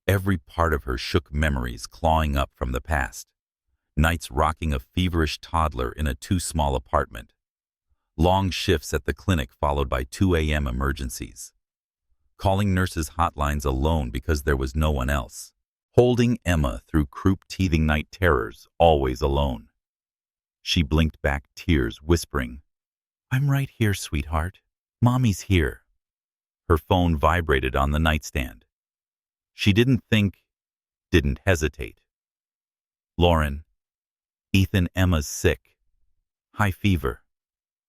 Every part of her shook, memories clawing up from the past. Nights rocking a feverish toddler in a too small apartment. Long shifts at the clinic followed by 2 a.m. emergencies. Calling nurses' hotlines alone because there was no one else. Holding Emma through croup-teething night terrors, always alone. She blinked back tears, whispering, "I'm right here, sweetheart. Mommy's here." Her phone vibrated on the nightstand. She didn't think, didn't hesitate. "Lauren, Ethan, Emma's sick. High fever.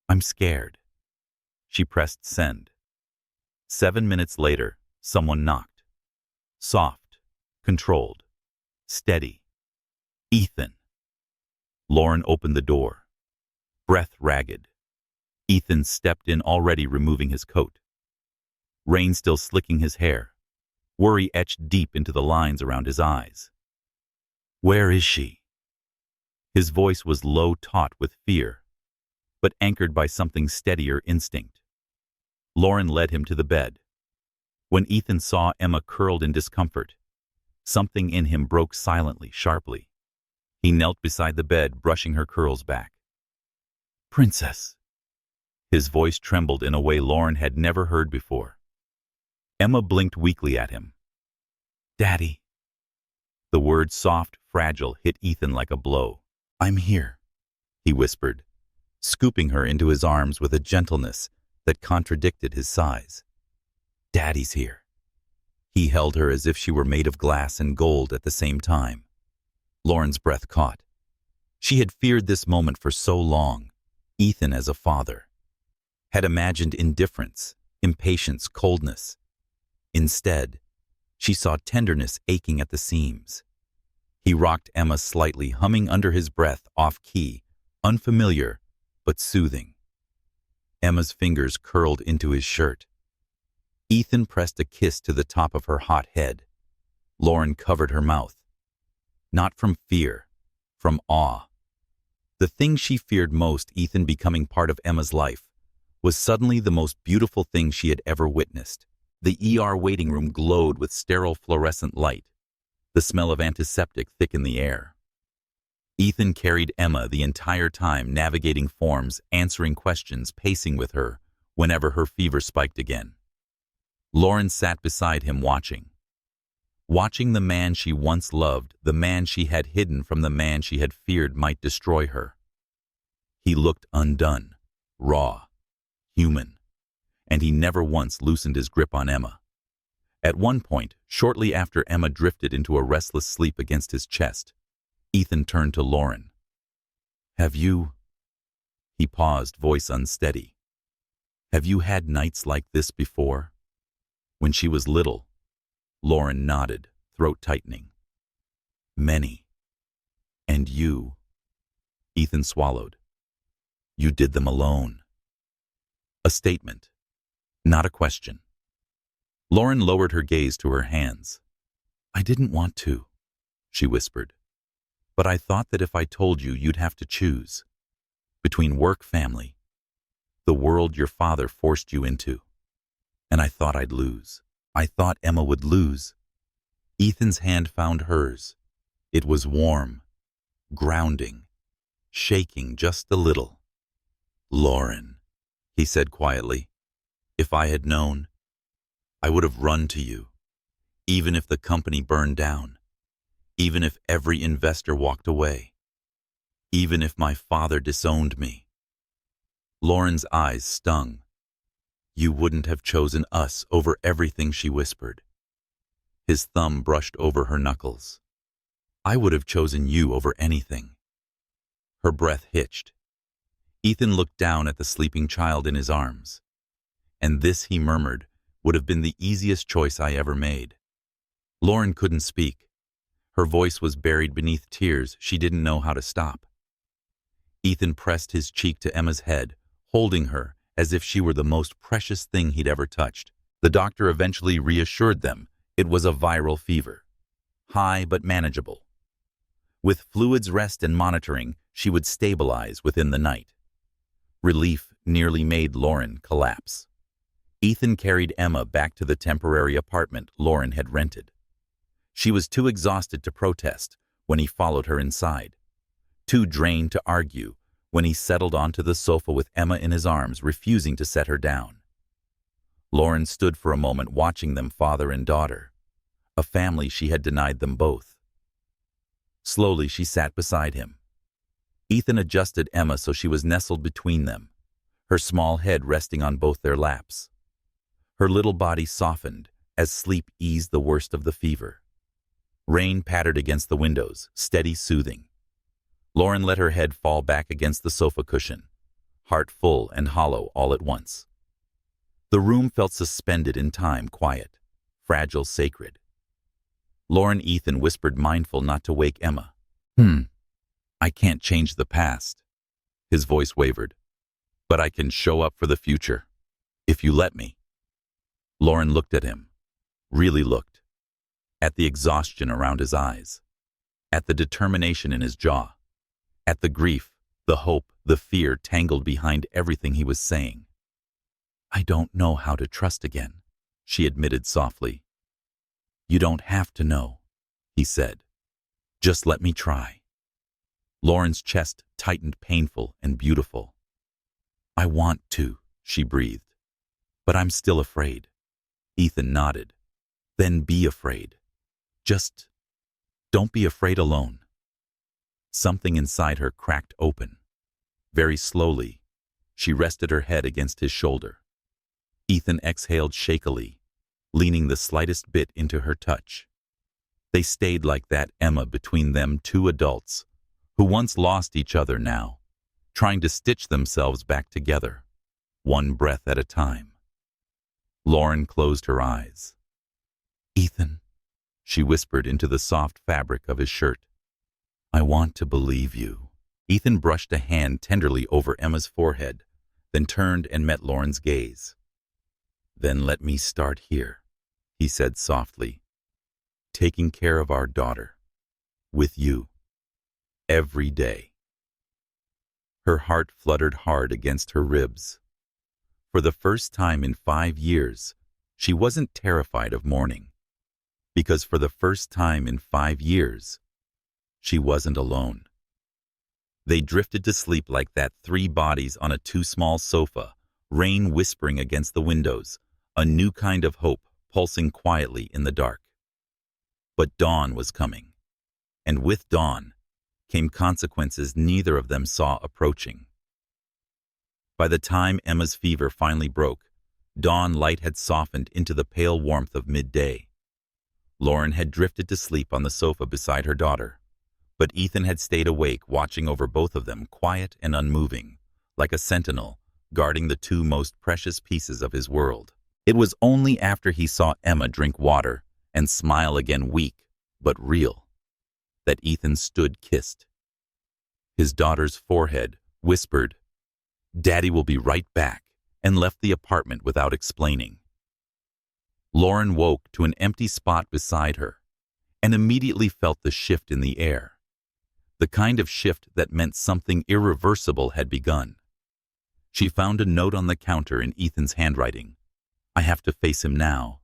I'm scared." She pressed send. 7 minutes later, someone knocked. Soft, controlled, steady. "Ethan." Lauren opened the door, breath ragged. Ethan stepped in, already removing his coat. Rain still slicking his hair, worry etched deep into the lines around his eyes. "Where is she?" His voice was low, taut with fear, but anchored by something steadier, instinct. Lauren led him to the bed. When Ethan saw Emma curled in discomfort, something in him broke silently, sharply. He knelt beside the bed, brushing her curls back. "Princess." His voice trembled in a way Lauren had never heard before. Emma blinked weakly at him. "Daddy." The word soft, fragile, hit Ethan like a blow. "I'm here," he whispered, scooping her into his arms with a gentleness that contradicted his size. "Daddy's here." He held her as if she were made of glass and gold at the same time. Lauren's breath caught. She had feared this moment for so long. Ethan as a father. Had imagined indifference, impatience, coldness. Instead, she saw tenderness aching at the seams. He rocked Emma slightly, humming under his breath, off-key, unfamiliar, but soothing. Emma's fingers curled into his shirt. Ethan pressed a kiss to the top of her hot head. Lauren covered her mouth. Not from fear, from awe. The thing she feared most, Ethan becoming part of Emma's life, was suddenly the most beautiful thing she had ever witnessed. The ER waiting room glowed with sterile fluorescent light. The smell of antiseptic thick in the air. Ethan carried Emma the entire time, navigating forms, answering questions, pacing with her whenever her fever spiked again. Lauren sat beside him watching. Watching the man she once loved, the man she had hidden from the man she had feared might destroy her. He looked undone, raw, human, and he never once loosened his grip on Emma. At one point, shortly after Emma drifted into a restless sleep against his chest, Ethan turned to Lauren. "Have you—" He paused, voice unsteady. "Have you had nights like this before?" When she was little. Lauren nodded, throat tightening. "Many. And you—" Ethan swallowed. "You did them alone." A statement, not a question. Lauren lowered her gaze to her hands. "I didn't want to," she whispered. "But I thought that if I told you, you'd have to choose. Between work, family, the world your father forced you into. And I thought I'd lose. I thought Emma would lose." Ethan's hand found hers. It was warm, grounding, shaking just a little. "Lauren," he said quietly, "if I had known, I would have run to you, even if the company burned down, even if every investor walked away, even if my father disowned me." Lauren's eyes stung. "You wouldn't have chosen us over everything," she whispered. His thumb brushed over her knuckles. "I would have chosen you over anything." Her breath hitched. Ethan looked down at the sleeping child in his arms. "And this," he murmured, "would have been the easiest choice I ever made." Lauren couldn't speak. Her voice was buried beneath tears she didn't know how to stop. Ethan pressed his cheek to Emma's head, holding her as if she were the most precious thing he'd ever touched. The doctor eventually reassured them it was a viral fever. High but manageable. With fluids, rest, and monitoring, she would stabilize within the night. Relief nearly made Lauren collapse. Ethan carried Emma back to the temporary apartment Lauren had rented. She was too exhausted to protest when he followed her inside, too drained to argue when he settled onto the sofa with Emma in his arms, refusing to set her down. Lauren stood for a moment watching them, father and daughter, a family she had denied them both. Slowly she sat beside him. Ethan adjusted Emma so she was nestled between them, her small head resting on both their laps. Her little body softened as sleep eased the worst of the fever. Rain pattered against the windows, steady, soothing. Lauren let her head fall back against the sofa cushion, heart full and hollow all at once. The room felt suspended in time, quiet, fragile, sacred. Ethan whispered, mindful not to wake Emma. I can't change the past." His voice wavered. "But I can show up for the future, if you let me." Lauren looked at him, really looked, at the exhaustion around his eyes, at the determination in his jaw, at the grief, the hope, the fear tangled behind everything he was saying. "I don't know how to trust again," she admitted softly. "You don't have to know," he said. "Just let me try." Lauren's chest tightened, painful and beautiful. I want to, she breathed. But I'm still afraid. Ethan nodded. Then be afraid. Just don't be afraid alone. Something inside her cracked open. Very slowly, she rested her head against his shoulder. Ethan exhaled shakily, leaning the slightest bit into her touch. They stayed like that, Emma, between them, two adults, who once lost each other now, trying to stitch themselves back together, one breath at a time. Lauren closed her eyes. Ethan, she whispered into the soft fabric of his shirt. I want to believe you. Ethan brushed a hand tenderly over Emma's forehead, then turned and met Lauren's gaze. Then let me start here, he said softly. Taking care of our daughter. With you. Every day. Her heart fluttered hard against her ribs. For the first time in 5 years, she wasn't terrified of mourning. Because for the first time in 5 years, she wasn't alone. They drifted to sleep like that, 3 bodies on a too small sofa, rain whispering against the windows, a new kind of hope pulsing quietly in the dark. But dawn was coming, and with dawn came consequences neither of them saw approaching. By the time Emma's fever finally broke, dawn light had softened into the pale warmth of midday. Lauren had drifted to sleep on the sofa beside her daughter, but Ethan had stayed awake, watching over both of them, quiet and unmoving, like a sentinel guarding the 2 most precious pieces of his world. It was only after he saw Emma drink water and smile again, weak but real, that Ethan stood kissed. His daughter's forehead whispered, Daddy will be right back, and left the apartment without explaining. Lauren woke to an empty spot beside her and immediately felt the shift in the air. The kind of shift that meant something irreversible had begun. She found a note on the counter in Ethan's handwriting. I have to face him now.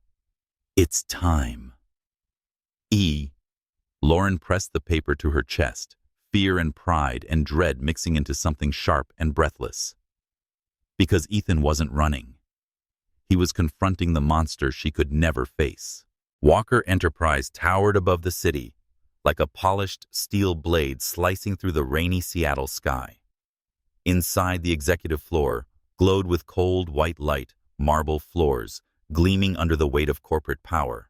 It's time. Lauren pressed the paper to her chest, fear and pride and dread mixing into something sharp and breathless. Because Ethan wasn't running. He was confronting the monster she could never face. Walker Enterprise towered above the city, like a polished steel blade slicing through the rainy Seattle sky. Inside, the executive floor glowed with cold white light, marble floors gleaming under the weight of corporate power.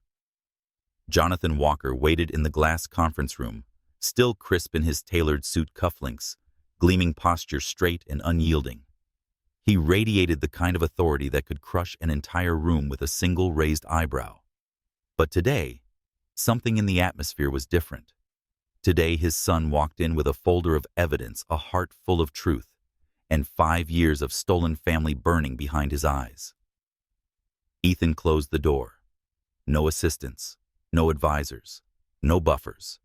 Jonathan Walker waited in the glass conference room, still crisp in his tailored suit cufflinks, gleaming posture straight and unyielding. He radiated the kind of authority that could crush an entire room with a single raised eyebrow. But today, something in the atmosphere was different. Today, his son walked in with a folder of evidence, a heart full of truth, and 5 years of stolen family burning behind his eyes. Ethan closed the door. No assistants, no advisors, no buffers,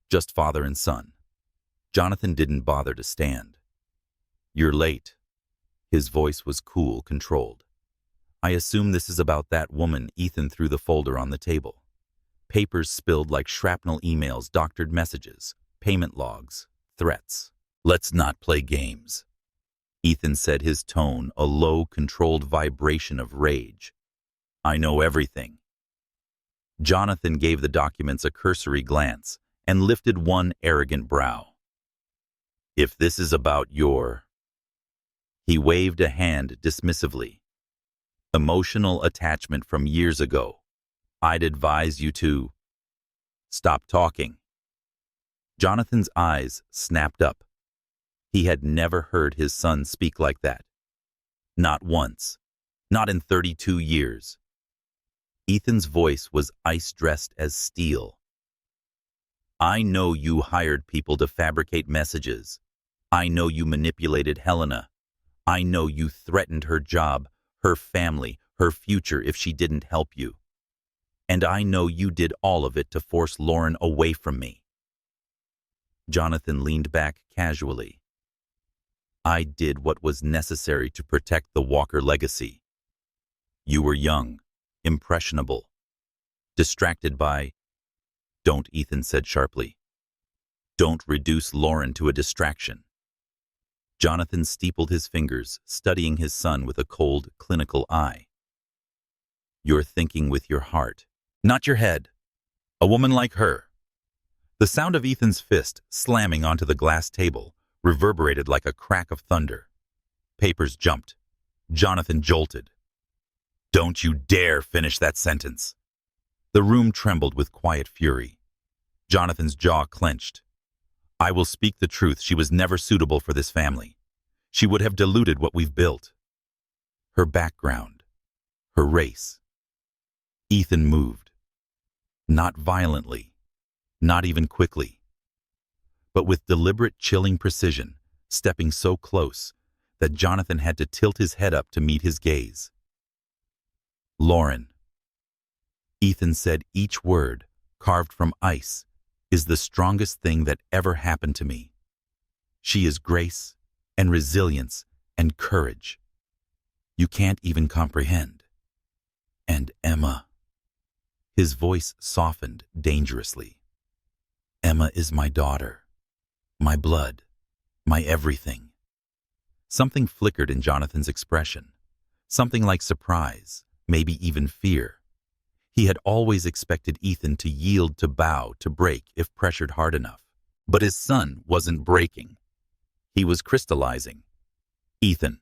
just father and son. Jonathan didn't bother to stand. You're late. His voice was cool, controlled. I assume this is about that woman. Ethan threw the folder on the table. Papers spilled like shrapnel, emails, doctored messages, payment logs, threats. Let's not play games. Ethan said, his tone a low, controlled vibration of rage. I know everything. Jonathan gave the documents a cursory glance and lifted one arrogant brow. If this is about your... He waved a hand dismissively. Emotional attachment from years ago. I'd advise you to... Stop talking. Jonathan's eyes snapped up. He had never heard his son speak like that. Not once. Not in 32 years. Ethan's voice was ice-dressed as steel. I know you hired people to fabricate messages. I know you manipulated Helena. I know you threatened her job, her family, her future if she didn't help you. And I know you did all of it to force Lauren away from me. Jonathan leaned back casually. I did what was necessary to protect the Walker legacy. You were young, impressionable, distracted by... Don't, Ethan said sharply. Don't reduce Lauren to a distraction. Jonathan steepled his fingers, studying his son with a cold, clinical eye. You're thinking with your heart, not your head. A woman like her. The sound of Ethan's fist slamming onto the glass table reverberated like a crack of thunder. Papers jumped. Jonathan jolted. Don't you dare finish that sentence. The room trembled with quiet fury. Jonathan's jaw clenched. I will speak the truth. She was never suitable for this family. She would have diluted what we've built. Her background. Her race. Ethan moved. Not violently. Not even quickly. But with deliberate, chilling precision, stepping so close that Jonathan had to tilt his head up to meet his gaze. Lauren. Ethan said each word, carved from ice, is the strongest thing that ever happened to me. She is grace and resilience and courage. You can't even comprehend. And Emma. His voice softened dangerously. Emma is my daughter, my blood, my everything. Something flickered in Jonathan's expression, something like surprise, maybe even fear. He had always expected Ethan to yield, to bow, to break if pressured hard enough. But his son wasn't breaking. He was crystallizing. Ethan.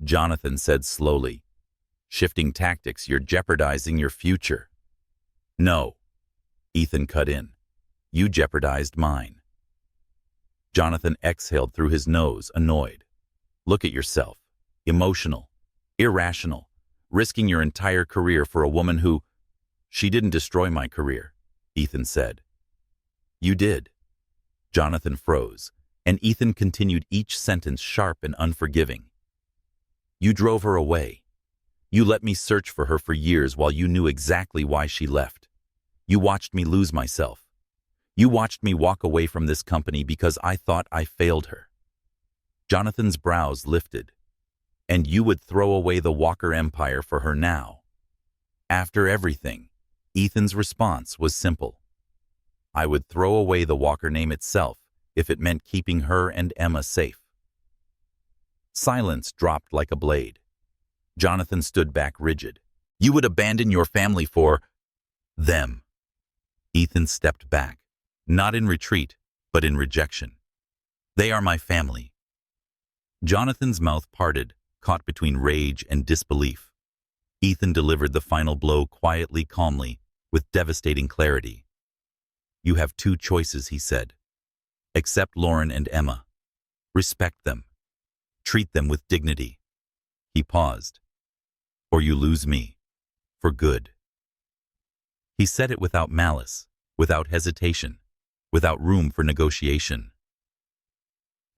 Jonathan said slowly, shifting tactics, you're jeopardizing your future. No. Ethan cut in. You jeopardized mine. Jonathan exhaled through his nose, annoyed. Look at yourself. Emotional. Irrational. Risking your entire career for a woman who... She didn't destroy my career, Ethan said. You did. Jonathan froze, and Ethan continued each sentence sharp and unforgiving. You drove her away. You let me search for her for years while you knew exactly why she left. You watched me lose myself. You watched me walk away from this company because I thought I failed her. Jonathan's brows lifted. And you would throw away the Walker empire for her now. After everything, Ethan's response was simple. I would throw away the Walker name itself if it meant keeping her and Emma safe. Silence dropped like a blade. Jonathan stood back rigid. You would abandon your family for them. Ethan stepped back, not in retreat, but in rejection. They are my family. Jonathan's mouth parted, caught between rage and disbelief. Ethan delivered the final blow quietly, calmly, with devastating clarity. You have two choices, he said. Accept Lauren and Emma. Respect them. Treat them with dignity. He paused. Or you lose me. For good. He said it without malice, without hesitation, without room for negotiation.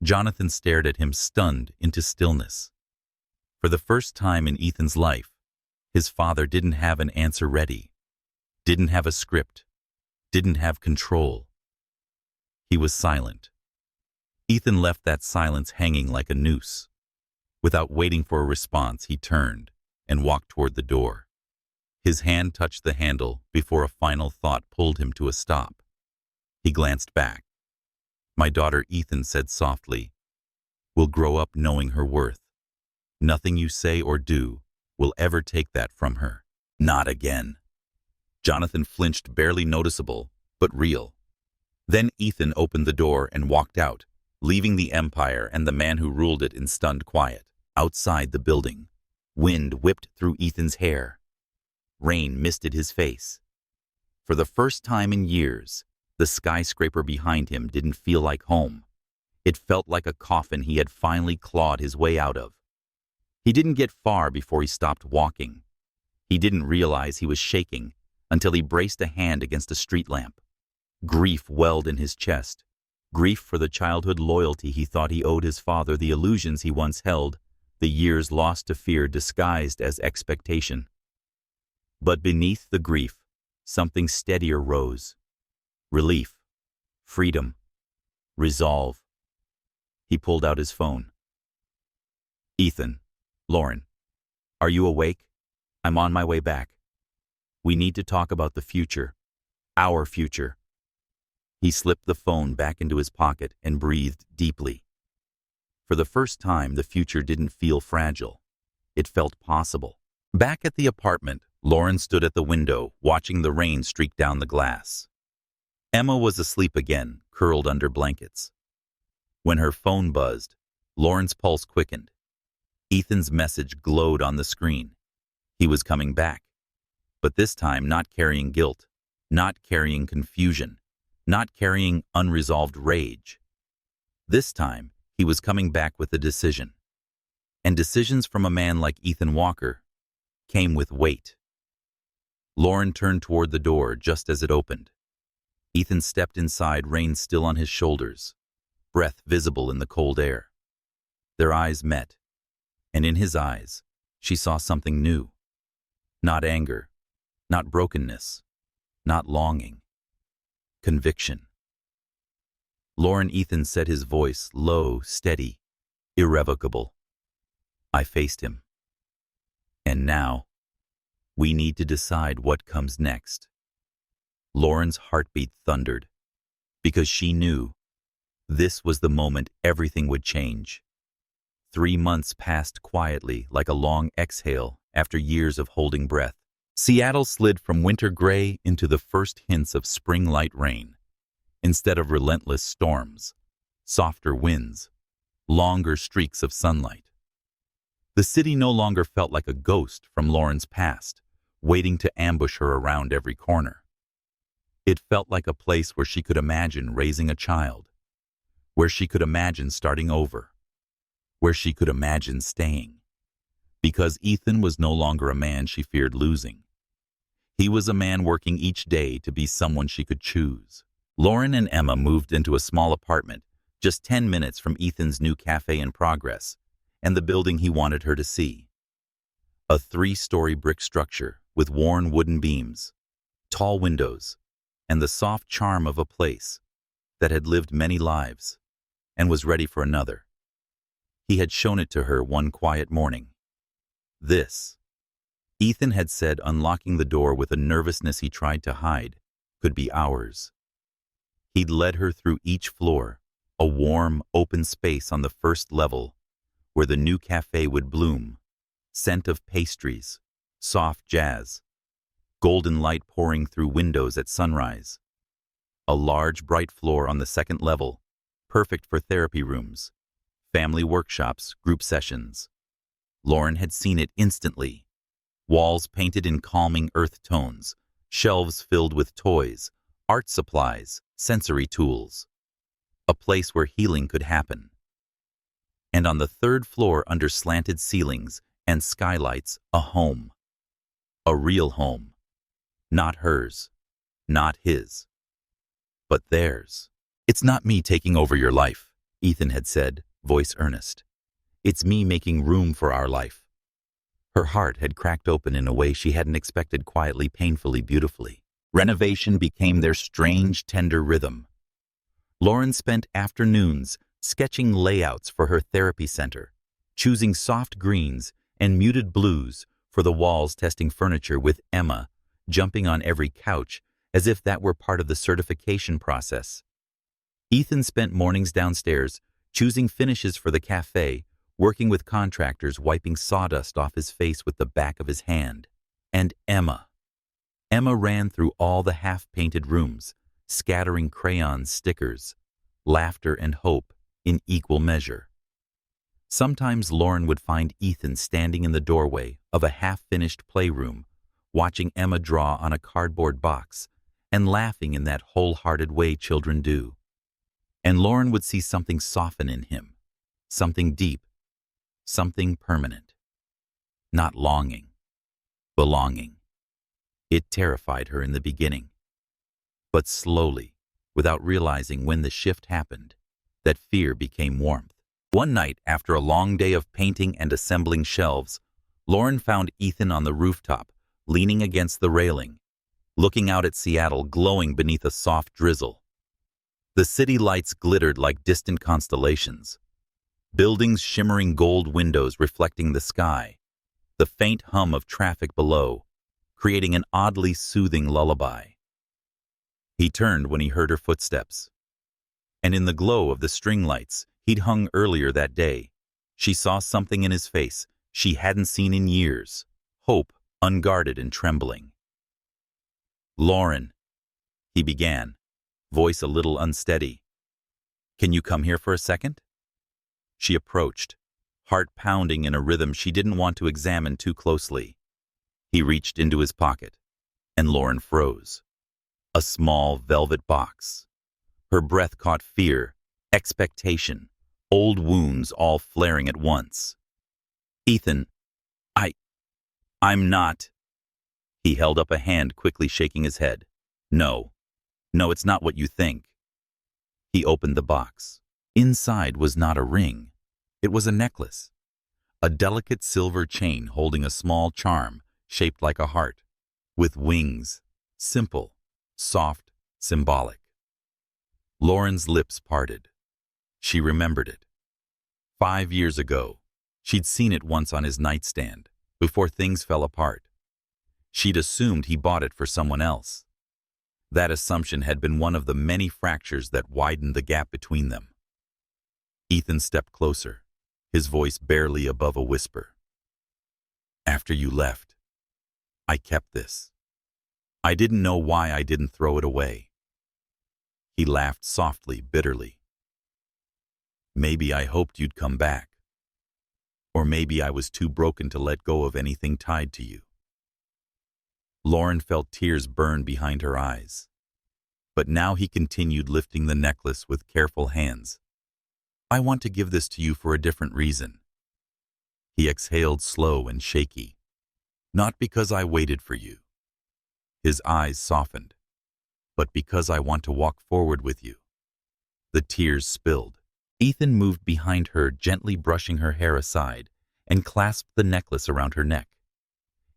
Jonathan stared at him, stunned into stillness. For the first time in Ethan's life, his father didn't have an answer ready, didn't have a script, didn't have control. He was silent. Ethan left that silence hanging like a noose. Without waiting for a response, he turned and walked toward the door. His hand touched the handle before a final thought pulled him to a stop. He glanced back. My daughter, Ethan said softly, will grow up knowing her worth. Nothing you say or do will ever take that from her. Not again. Jonathan flinched, barely noticeable, but real. Then Ethan opened the door and walked out, leaving the empire and the man who ruled it in stunned quiet. Outside the building, wind whipped through Ethan's hair. Rain misted his face. For the first time in years, the skyscraper behind him didn't feel like home. It felt like a coffin he had finally clawed his way out of. He didn't get far before he stopped walking. He didn't realize he was shaking until he braced a hand against a street lamp. Grief welled in his chest. Grief for the childhood loyalty he thought he owed his father, the illusions he once held, the years lost to fear disguised as expectation. But beneath the grief, something steadier rose. Relief, freedom, resolve. He pulled out his phone. Ethan, Lauren, are you awake? I'm on my way back. We need to talk about the future, our future. He slipped the phone back into his pocket and breathed deeply. For the first time, the future didn't feel fragile. It felt possible. Back at the apartment, Lauren stood at the window, watching the rain streak down the glass. Emma was asleep again, curled under blankets. When her phone buzzed, Lauren's pulse quickened. Ethan's message glowed on the screen. He was coming back, but this time not carrying guilt, not carrying confusion, not carrying unresolved rage. This time, he was coming back with a decision. And decisions from a man like Ethan Walker came with weight. Lauren turned toward the door just as it opened. Ethan stepped inside, rain still on his shoulders, breath visible in the cold air. Their eyes met, and in his eyes, she saw something new. Not anger, not brokenness, not longing. Conviction. Lauren, Ethan said, his voice low, steady, irrevocable. I faced him. And now, we need to decide what comes next. Lauren's heartbeat thundered, because she knew this was the moment everything would change. 3 months passed quietly, like a long exhale after years of holding breath. Seattle slid from winter gray into the first hints of spring light rain. Instead of relentless storms, softer winds, longer streaks of sunlight. The city no longer felt like a ghost from Lauren's past, waiting to ambush her around every corner. It felt like a place where she could imagine raising a child, where she could imagine starting over, where she could imagine staying. Because Ethan was no longer a man she feared losing. He was a man working each day to be someone she could choose. Lauren and Emma moved into a small apartment, just 10 minutes from Ethan's new cafe in progress, and the building he wanted her to see. A 3-story brick structure with worn wooden beams, tall windows, and the soft charm of a place that had lived many lives and was ready for another. He had shown it to her one quiet morning. This, Ethan had said, unlocking the door with a nervousness he tried to hide, could be ours. He'd led her through each floor, a warm, open space on the first level, where the new cafe would bloom, scent of pastries, soft jazz, golden light pouring through windows at sunrise. A large, bright floor on the second level, perfect for therapy rooms, family workshops, group sessions. Lauren had seen it instantly. Walls painted in calming earth tones, shelves filled with toys, art supplies, sensory tools. A place where healing could happen. And on the third floor, under slanted ceilings and skylights, a home. A real home. Not hers, not his, but theirs. It's not me taking over your life, Ethan had said, voice earnest. It's me making room for our life. Her heart had cracked open in a way she hadn't expected, quietly, painfully, beautifully. Renovation became their strange, tender rhythm. Lauren spent afternoons sketching layouts for her therapy center, choosing soft greens and muted blues for the walls, testing furniture with Emma, jumping on every couch as if that were part of the certification process. Ethan spent mornings downstairs, choosing finishes for the cafe, working with contractors, wiping sawdust off his face with the back of his hand. And Emma ran through all the half-painted rooms, scattering crayons, stickers, laughter and hope in equal measure. Sometimes Lauren would find Ethan standing in the doorway of a half-finished playroom, watching Emma draw on a cardboard box and laughing in that wholehearted way children do. And Lauren would see something soften in him, something deep, something permanent. Not longing, belonging. It terrified her in the beginning. But slowly, without realizing when the shift happened, that fear became warmth. One night, after a long day of painting and assembling shelves, Lauren found Ethan on the rooftop, leaning against the railing, looking out at Seattle glowing beneath a soft drizzle. The city lights glittered like distant constellations, buildings shimmering gold windows reflecting the sky, the faint hum of traffic below, creating an oddly soothing lullaby. He turned when he heard her footsteps, and in the glow of the string lights, He'd hung earlier that day. She saw something in his face she hadn't seen in years. Hope, unguarded and trembling. "Lauren," he began, voice a little unsteady. "Can you come here for a second?" She approached, heart pounding in a rhythm she didn't want to examine too closely. He reached into his pocket, and Lauren froze. A small velvet box. Her breath caught fear, expectation, old wounds all flaring at once. "Ethan, I'm not." He held up a hand, quickly shaking his head. No, it's not what you think." He opened the box. Inside was not a ring. It was a necklace. A delicate silver chain holding a small charm shaped like a heart, with wings, simple, soft, symbolic. Lauren's lips parted. She remembered it. 5 years ago, she'd seen it once on his nightstand, before things fell apart. She'd assumed he bought it for someone else. That assumption had been one of the many fractures that widened the gap between them. Ethan stepped closer, his voice barely above a whisper. "After you left, I kept this. I didn't know why I didn't throw it away." He laughed softly, bitterly. "Maybe I hoped you'd come back. Or maybe I was too broken to let go of anything tied to you." Lauren felt tears burn behind her eyes. But now he continued, lifting the necklace with careful hands. "I want to give this to you for a different reason." He exhaled, slow and shaky. "Not because I waited for you." His eyes softened. "But because I want to walk forward with you." The tears spilled. Ethan moved behind her, gently brushing her hair aside, and clasped the necklace around her neck.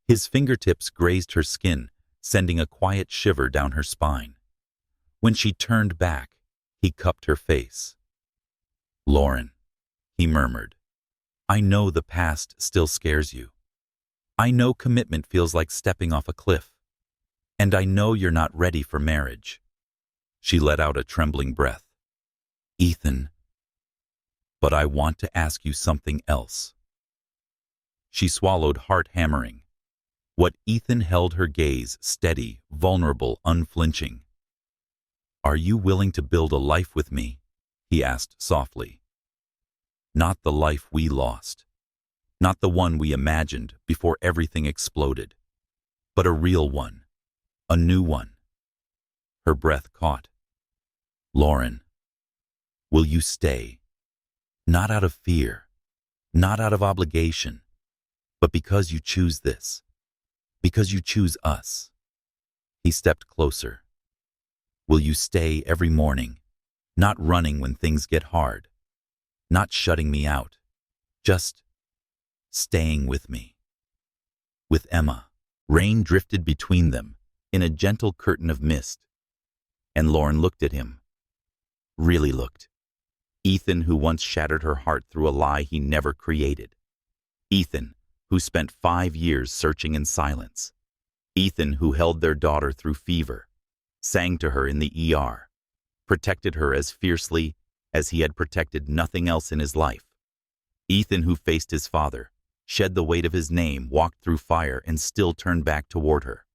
His fingertips grazed her skin, sending a quiet shiver down her spine. When she turned back, he cupped her face. "Lauren," he murmured, "I know the past still scares you. I know commitment feels like stepping off a cliff. And I know you're not ready for marriage." She let out a trembling breath. "Ethan, but I want to ask you something else." She swallowed, heart hammering. What Ethan held her gaze, steady, vulnerable, unflinching. "Are you willing to build a life with me?" he asked softly. "Not the life we lost. Not the one we imagined before everything exploded. But a real one. A new one." Her breath caught. "Lauren, will you stay? Not out of fear, not out of obligation, but because you choose this, because you choose us." He stepped closer. "Will you stay every morning, not running when things get hard, not shutting me out, just staying with me?" With Emma, rain drifted between them in a gentle curtain of mist, and Lauren looked at him. Really looked. Ethan, who once shattered her heart through a lie he never created. Ethan, who spent 5 years searching in silence. Ethan, who held their daughter through fever, sang to her in the ER, protected her as fiercely as he had protected nothing else in his life. Ethan, who faced his father, shed the weight of his name, walked through fire, and still turned back toward her.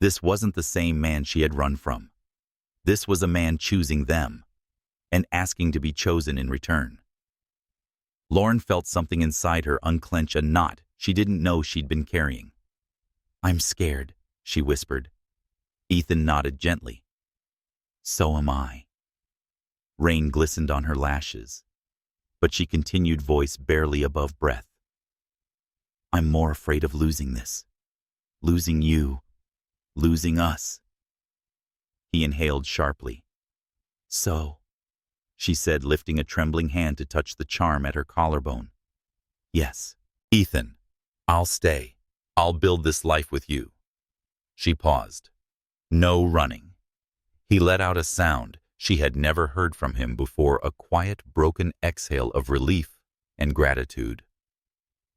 This wasn't the same man she had run from. This was a man choosing them, and asking to be chosen in return. Lauren felt something inside her unclench, a knot she didn't know she'd been carrying. "I'm scared," she whispered. Ethan nodded gently. "So am I." Rain glistened on her lashes, but she continued, voice barely above breath. "I'm more afraid of losing this. Losing you. Losing us." He inhaled sharply. "So," she said, lifting a trembling hand to touch the charm at her collarbone. "Yes." "Ethan, I'll stay. I'll build this life with you." She paused. No running. He let out a sound she had never heard from him before, a quiet, broken exhale of relief and gratitude.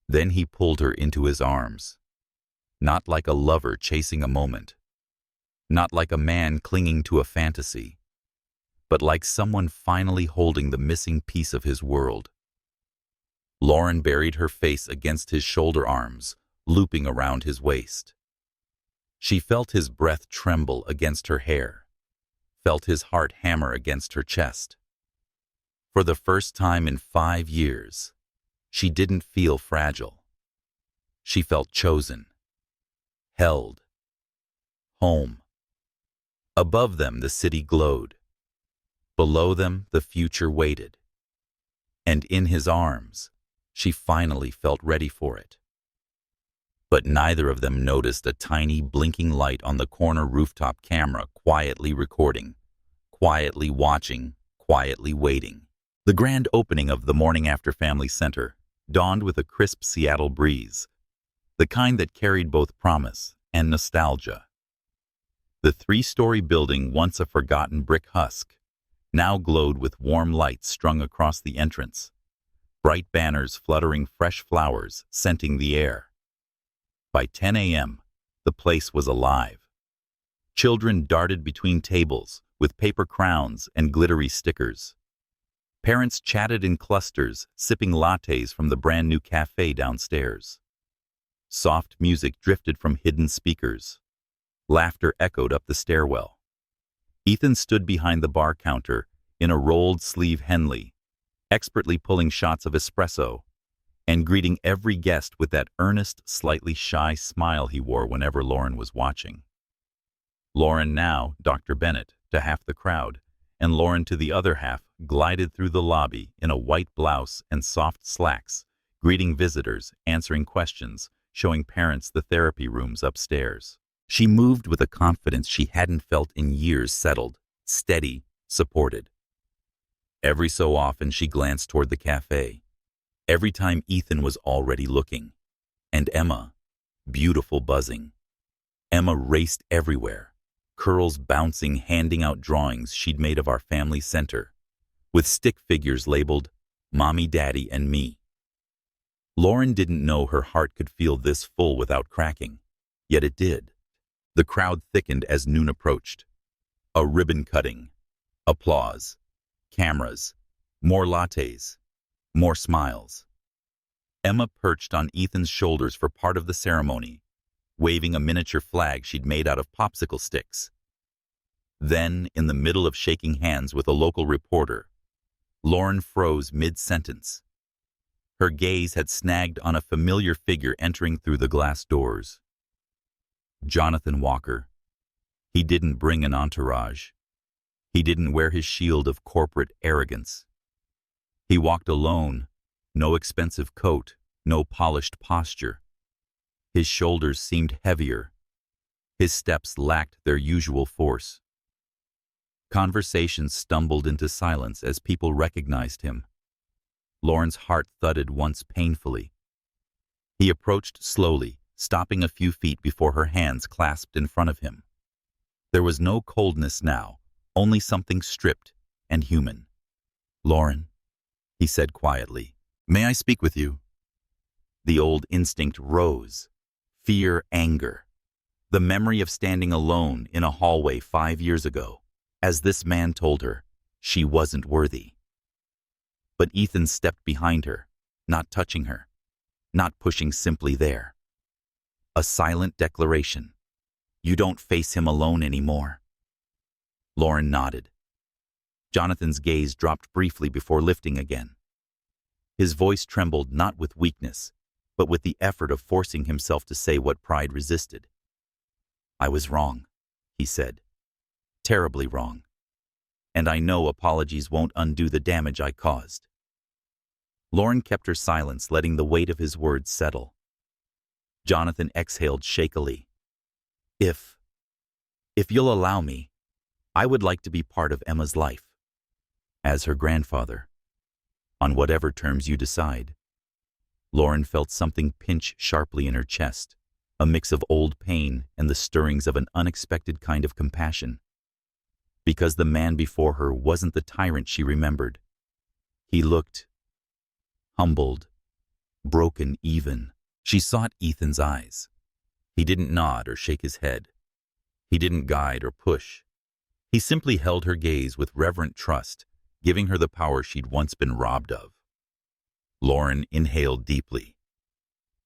Then he pulled her into his arms. Not like a lover chasing a moment. Not like a man clinging to a fantasy. but like someone finally holding the missing piece of his world. Lauren buried her face against his shoulder arms, looping around his waist. She felt his breath tremble against her hair, felt his heart hammer against her chest. For the first time in 5 years, she didn't feel fragile. She felt chosen, held, home. Above them, the city glowed. Below them, the future waited. And in his arms, she finally felt ready for it. But neither of them noticed a tiny blinking light on the corner rooftop camera, quietly recording, quietly watching, quietly waiting. The grand opening of the Morning After Family Center dawned with a crisp Seattle breeze, the kind that carried both promise and nostalgia. The 3-story building, once a forgotten brick husk, now glowed with warm lights strung across the entrance, bright banners fluttering fresh flowers scenting the air. By 10 a.m., the place was alive. Children darted between tables with paper crowns and glittery stickers. Parents chatted in clusters, sipping lattes from the brand-new cafe downstairs. Soft music drifted from hidden speakers. Laughter echoed up the stairwell. Ethan stood behind the bar counter in a rolled-sleeve Henley, expertly pulling shots of espresso and greeting every guest with that earnest, slightly shy smile he wore whenever Lauren was watching. Lauren now, Dr. Bennett, to half the crowd, and Lauren to the other half, glided through the lobby in a white blouse and soft slacks, greeting visitors, answering questions, showing parents the therapy rooms upstairs. She moved with a confidence she hadn't felt in years, settled, steady, supported. Every so often she glanced toward the cafe. Every time Ethan was already looking. And Emma, beautiful, buzzing. Emma raced everywhere, curls bouncing, handing out drawings she'd made of our family center, with stick figures labeled Mommy, Daddy, and Me. Lauren didn't know her heart could feel this full without cracking, yet it did. The crowd thickened as noon approached. A ribbon cutting, applause, cameras, more lattes, more smiles. Emma perched on Ethan's shoulders for part of the ceremony, waving a miniature flag she'd made out of popsicle sticks. Then, in the middle of shaking hands with a local reporter, Lauren froze mid-sentence. Her gaze had snagged on a familiar figure entering through the glass doors. Jonathan Walker. He didn't bring an entourage. He didn't wear his shield of corporate arrogance. He walked alone, no expensive coat, no polished posture. His shoulders seemed heavier. His steps lacked their usual force. Conversations stumbled into silence as people recognized him. Lauren's heart thudded once painfully. He approached slowly, stopping a few feet before her hands clasped in front of him. There was no coldness now, only something stripped and human. "Lauren," he said quietly, "may I speak with you?" The old instinct rose. Fear, anger. The memory of standing alone in a hallway 5 years ago, as this man told her she wasn't worthy. But Ethan stepped behind her, not touching her, not pushing, simply there. A silent declaration. "You don't face him alone anymore." Lauren nodded. Jonathan's gaze dropped briefly before lifting again. His voice trembled not with weakness, but with the effort of forcing himself to say what pride resisted. "I was wrong," he said. "Terribly wrong. And I know apologies won't undo the damage I caused." Lauren kept her silence, letting the weight of his words settle. Jonathan exhaled shakily. If you'll allow me, I would like to be part of Emma's life. As her grandfather. On whatever terms you decide." Lauren felt something pinch sharply in her chest, a mix of old pain and the stirrings of an unexpected kind of compassion. Because the man before her wasn't the tyrant she remembered. He looked humbled, broken even. She sought Ethan's eyes. He didn't nod or shake his head. He didn't guide or push. He simply held her gaze with reverent trust, giving her the power she'd once been robbed of. Lauren inhaled deeply.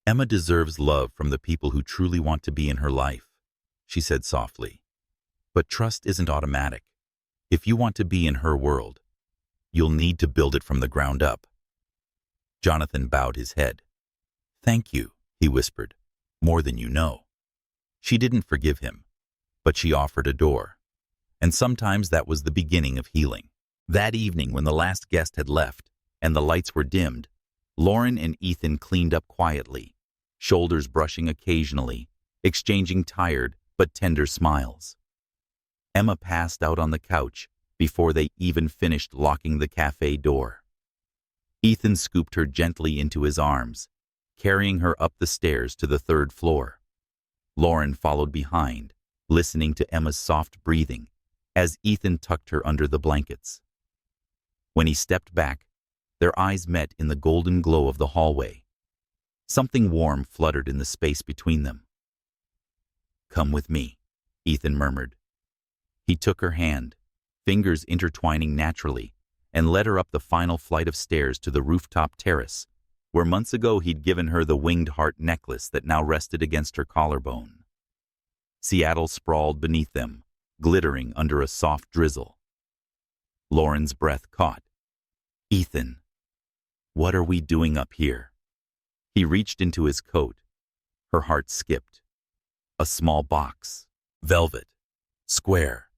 Emma deserves love from the people who truly want to be in her life, she said softly. But trust isn't automatic. If you want to be in her world, you'll need to build it from the ground up. Jonathan bowed his head. Thank you, he whispered, more than you know. She didn't forgive him, but she offered a door. And sometimes that was the beginning of healing. That evening, when the last guest had left and the lights were dimmed, Lauren and Ethan cleaned up quietly, shoulders brushing occasionally, exchanging tired but tender smiles. Emma passed out on the couch before they even finished locking the cafe door. Ethan scooped her gently into his arms, carrying her up the stairs to the third floor. Lauren followed behind, listening to Emma's soft breathing as Ethan tucked her under the blankets. When he stepped back, their eyes met in the golden glow of the hallway. Something warm fluttered in the space between them. Come with me, Ethan murmured. He took her hand, fingers intertwining naturally, and led her up the final flight of stairs to the rooftop terrace, where months ago he'd given her the winged heart necklace that now rested against her collarbone. Seattle sprawled beneath them, glittering under a soft drizzle. Lauren's breath caught. Ethan, what are we doing up here? He reached into his coat. Her heart skipped. A small box, velvet, square,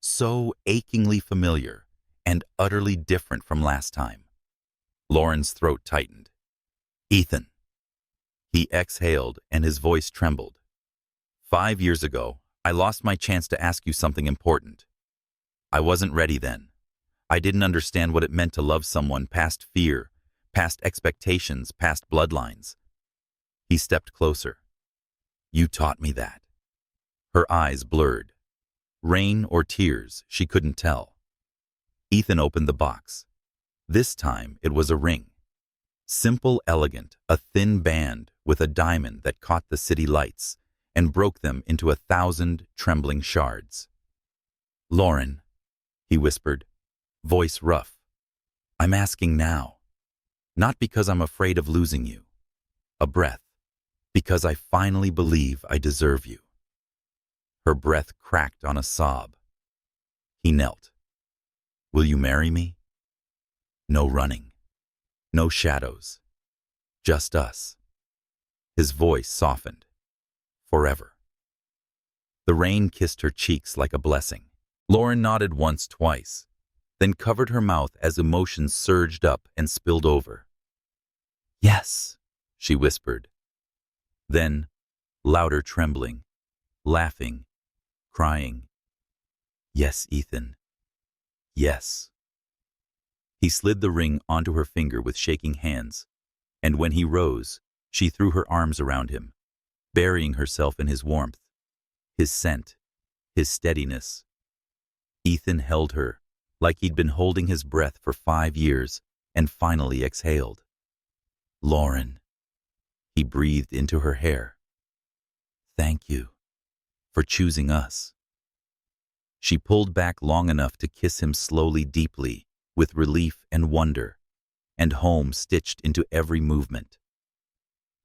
so achingly familiar and utterly different from last time. Lauren's throat tightened. Ethan. He exhaled and his voice trembled. 5 years ago, I lost my chance to ask you something important. I wasn't ready then. I didn't understand what it meant to love someone past fear, past expectations, past bloodlines. He stepped closer. You taught me that. Her eyes blurred. Rain or tears, she couldn't tell. Ethan opened the box. This time it was a ring. Simple, elegant, a thin band with a diamond that caught the city lights and broke them into 1,000 trembling shards. Lauren, he whispered, voice rough. I'm asking now. Not because I'm afraid of losing you. A breath. Because I finally believe I deserve you. Her breath cracked on a sob. He knelt. Will you marry me? No running. No shadows. Just us. His voice softened. Forever. The rain kissed her cheeks like a blessing. Lauren nodded once, twice, then covered her mouth as emotions surged up and spilled over. Yes, she whispered. Then, louder trembling, laughing, crying. Yes, Ethan. Yes. He slid the ring onto her finger with shaking hands, and when he rose, she threw her arms around him, burying herself in his warmth, his scent, his steadiness. Ethan held her like he'd been holding his breath for 5 years and finally exhaled. Lauren. He breathed into her hair. Thank you for choosing us. She pulled back long enough to kiss him slowly, deeply, with relief and wonder, and home stitched into every movement.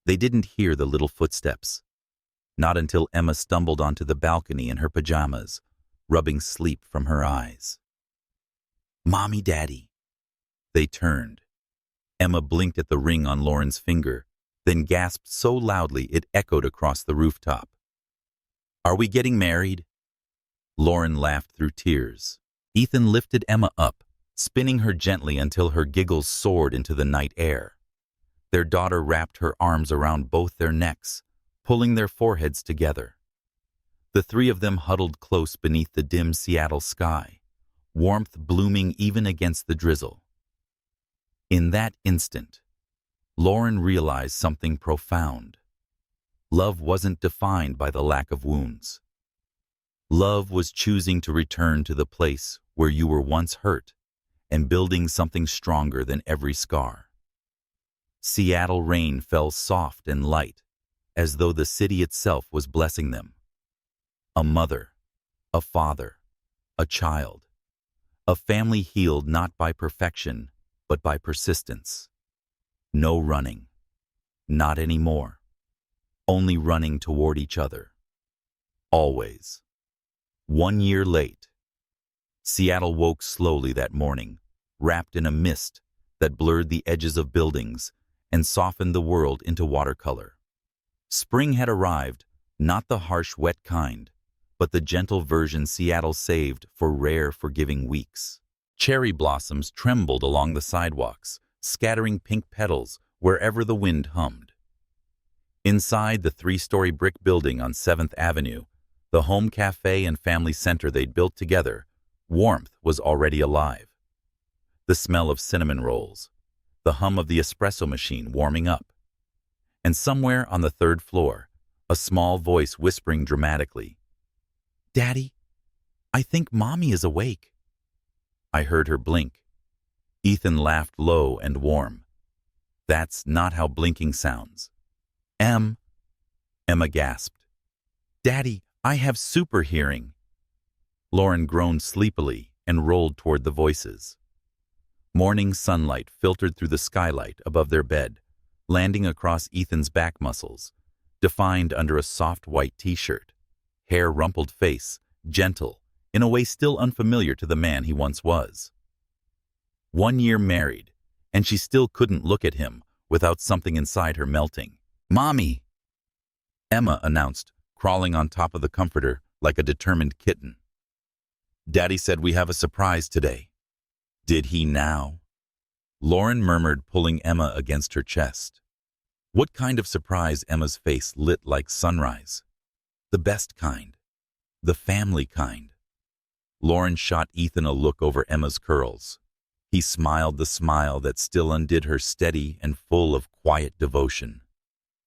They didn't hear the little footsteps, not until Emma stumbled onto the balcony in her pajamas, rubbing sleep from her eyes. Mommy, Daddy. They turned. Emma blinked at the ring on Lauren's finger, then gasped so loudly it echoed across the rooftop. Are we getting married? Lauren laughed through tears. Ethan lifted Emma up, spinning her gently until her giggles soared into the night air. Their daughter wrapped her arms around both their necks, pulling their foreheads together. The three of them huddled close beneath the dim Seattle sky, warmth blooming even against the drizzle. In that instant, Lauren realized something profound. Love wasn't defined by the lack of wounds. Love was choosing to return to the place where you were once hurt and building something stronger than every scar. Seattle rain fell soft and light, as though the city itself was blessing them. A mother, a father, a child. A family healed not by perfection, but by persistence. No running. Not anymore. Only running toward each other. Always. 1 year late. Seattle woke slowly that morning, wrapped in a mist that blurred the edges of buildings and softened the world into watercolor. Spring had arrived, not the harsh, wet kind, but the gentle version Seattle saved for rare, forgiving weeks. Cherry blossoms trembled along the sidewalks, scattering pink petals wherever the wind hummed. Inside the 3-story brick building on 7th Avenue, the home cafe and family center they'd built together, warmth was already alive. The smell of cinnamon rolls, the hum of the espresso machine warming up. And somewhere on the 3rd floor, a small voice whispering dramatically, "Daddy, I think Mommy is awake." I heard her blink. Ethan laughed low and warm. "That's not how blinking sounds." Emma gasped. "Daddy, I have super hearing." Lauren groaned sleepily and rolled toward the voices. Morning sunlight filtered through the skylight above their bed, landing across Ethan's back muscles, defined under a soft white t-shirt, hair rumpled face, gentle, in a way still unfamiliar to the man he once was. 1 year married, and she still couldn't look at him without something inside her melting. "Mommy!" Emma announced, crawling on top of the comforter like a determined kitten. "Daddy said we have a surprise today." "Did he now?" Lauren murmured, pulling Emma against her chest. What kind of surprise? Emma's face lit like sunrise. The best kind. The family kind. Lauren shot Ethan a look over Emma's curls. He smiled the smile that still undid her, steady and full of quiet devotion.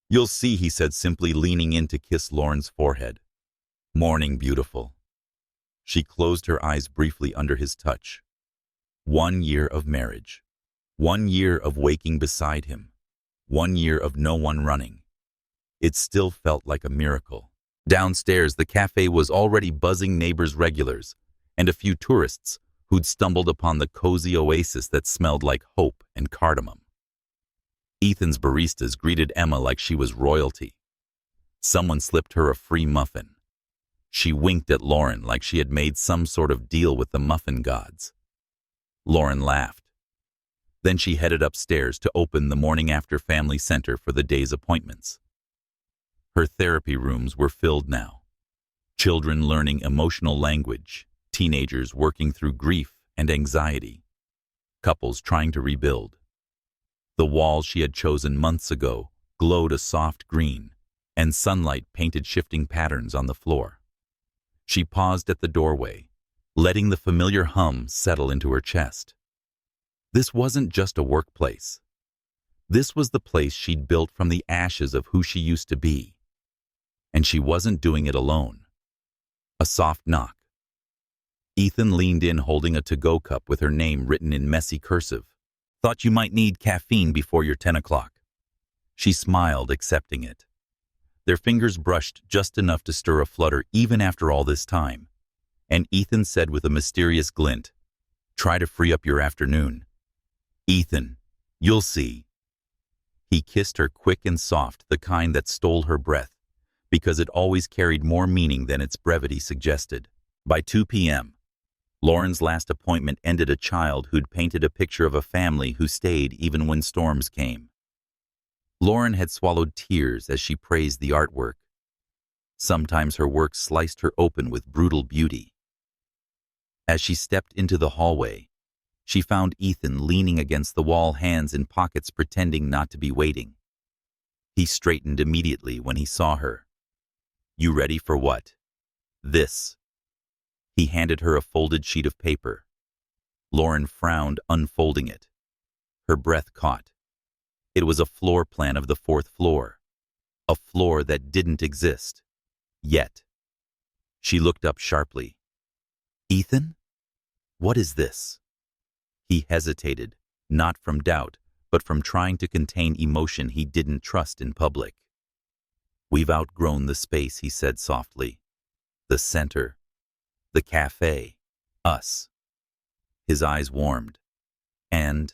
"You'll see," he said, simply leaning in to kiss Lauren's forehead. "Morning, beautiful." She closed her eyes briefly under his touch. 1 year of marriage. 1 year of waking beside him. 1 year of no one running. It still felt like a miracle. Downstairs, the cafe was already buzzing neighbors, regulars, and a few tourists who'd stumbled upon the cozy oasis that smelled like hope and cardamom. Ethan's baristas greeted Emma like she was royalty. Someone slipped her a free muffin. She winked at Lauren like she had made some sort of deal with the muffin gods. Lauren laughed. Then she headed upstairs to open the Morning After Family Center for the day's appointments. Her therapy rooms were filled now. Children learning emotional language, teenagers working through grief and anxiety, couples trying to rebuild. The walls she had chosen months ago glowed a soft green, and sunlight painted shifting patterns on the floor. She paused at the doorway, letting the familiar hum settle into her chest. This wasn't just a workplace. This was the place she'd built from the ashes of who she used to be. And she wasn't doing it alone. A soft knock. Ethan leaned in, holding a to-go cup with her name written in messy cursive. "Thought you might need caffeine before your 10 o'clock. She smiled, accepting it. Their fingers brushed just enough to stir a flutter even after all this time. And Ethan said with a mysterious glint, "Try to free up your afternoon." "Ethan, you'll see." He kissed her quick and soft, the kind that stole her breath, because it always carried more meaning than its brevity suggested. By 2 p.m., Lauren's last appointment ended a child who'd painted a picture of a family who stayed even when storms came. Lauren had swallowed tears as she praised the artwork. Sometimes her work sliced her open with brutal beauty. As she stepped into the hallway, she found Ethan leaning against the wall, hands in pockets, pretending not to be waiting. He straightened immediately when he saw her. "You ready for what?" "This." He handed her a folded sheet of paper. Lauren frowned, unfolding it. Her breath caught. It was a floor plan of the 4th floor. A floor that didn't exist. Yet. She looked up sharply. "Ethan? What is this?" He hesitated, not from doubt, but from trying to contain emotion he didn't trust in public. "We've outgrown the space," he said softly. "The center. The cafe. Us. His eyes warmed. And,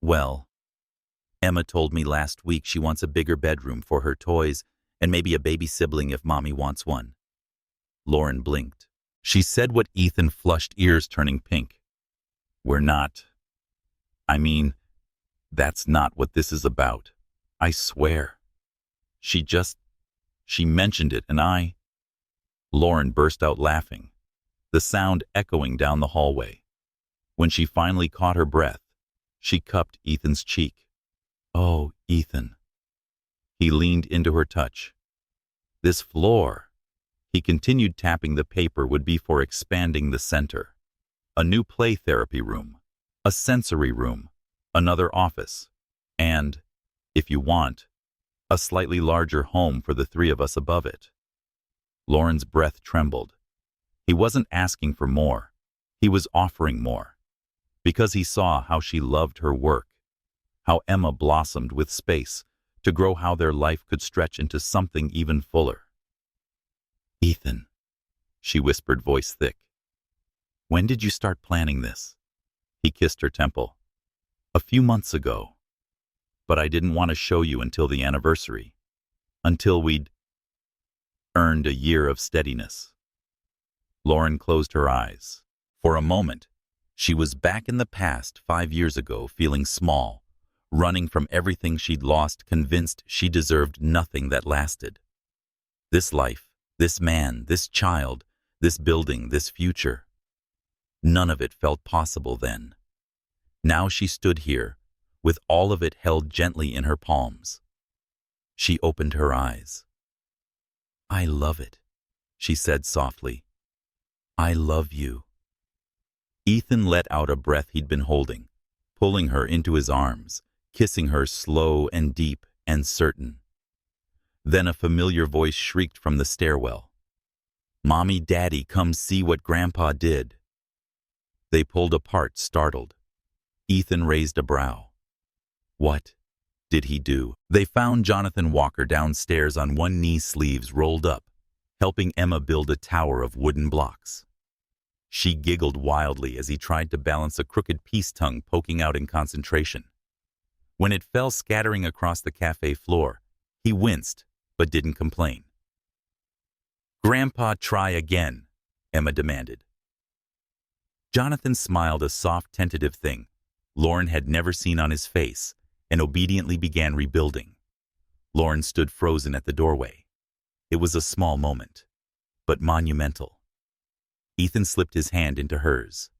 well, Emma told me last week she wants a bigger bedroom for her toys and maybe a baby sibling if Mommy wants one. Lauren blinked. She said what Ethan flushed, ears turning pink. We're not. I mean, that's not what this is about. I swear. She mentioned it and I... Lauren burst out laughing, the sound echoing down the hallway. When she finally caught her breath, she cupped Ethan's cheek. Oh, Ethan. He leaned into her touch. This floor, he continued tapping the paper, would be for expanding the center. A new play therapy room, a sensory room, another office, and, if you want, a slightly larger home for the three of us above it. Lauren's breath trembled. He wasn't asking for more. He was offering more. Because he saw how she loved her work, how Emma blossomed with space to grow, how their life could stretch into something even fuller. Ethan, she whispered, voice thick. When did you start planning this? He kissed her temple. A few months ago. But I didn't want to show you until the anniversary. Until we'd earned a year of steadiness. Lauren closed her eyes. For a moment, she was back in the past 5 years ago, feeling small, running from everything she'd lost, convinced she deserved nothing that lasted. This life, this man, this child, this building, this future. None of it felt possible then. Now she stood here, with all of it held gently in her palms. She opened her eyes. I love it, she said softly. I love you. Ethan let out a breath he'd been holding, pulling her into his arms, kissing her slow and deep and certain. Then a familiar voice shrieked from the stairwell. Mommy, Daddy, come see what Grandpa did. They pulled apart, startled. Ethan raised a brow. What did he do? They found Jonathan Walker downstairs on one knee, sleeves rolled up, helping Emma build a tower of wooden blocks. She giggled wildly as he tried to balance a crooked peace tongue poking out in concentration. When it fell scattering across the cafe floor, he winced, but didn't complain. Grandpa, try again, Emma demanded. Jonathan smiled, a soft, tentative thing Lauren had never seen on his face, and obediently began rebuilding. Lauren stood frozen at the doorway. It was a small moment, but monumental. Ethan slipped his hand into hers.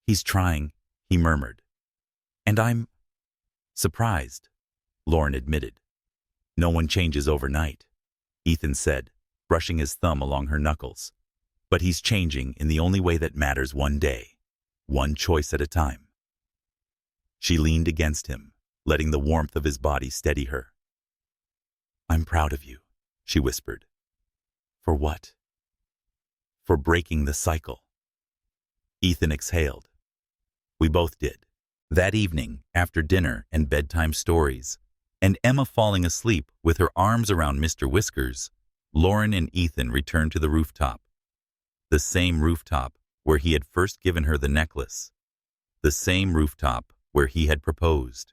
He's trying, he murmured. And I'm surprised, Lauren admitted. No one changes overnight, Ethan said, brushing his thumb along her knuckles. But he's changing in the only way that matters, one day, one choice at a time. She leaned against him, letting the warmth of his body steady her. I'm proud of you, she whispered. For what? For breaking the cycle. Ethan exhaled. We both did. That evening, after dinner and bedtime stories, and Emma falling asleep with her arms around Mr. Whiskers, Lauren and Ethan returned to the rooftop. The same rooftop where he had first given her the necklace. The same rooftop where he had proposed.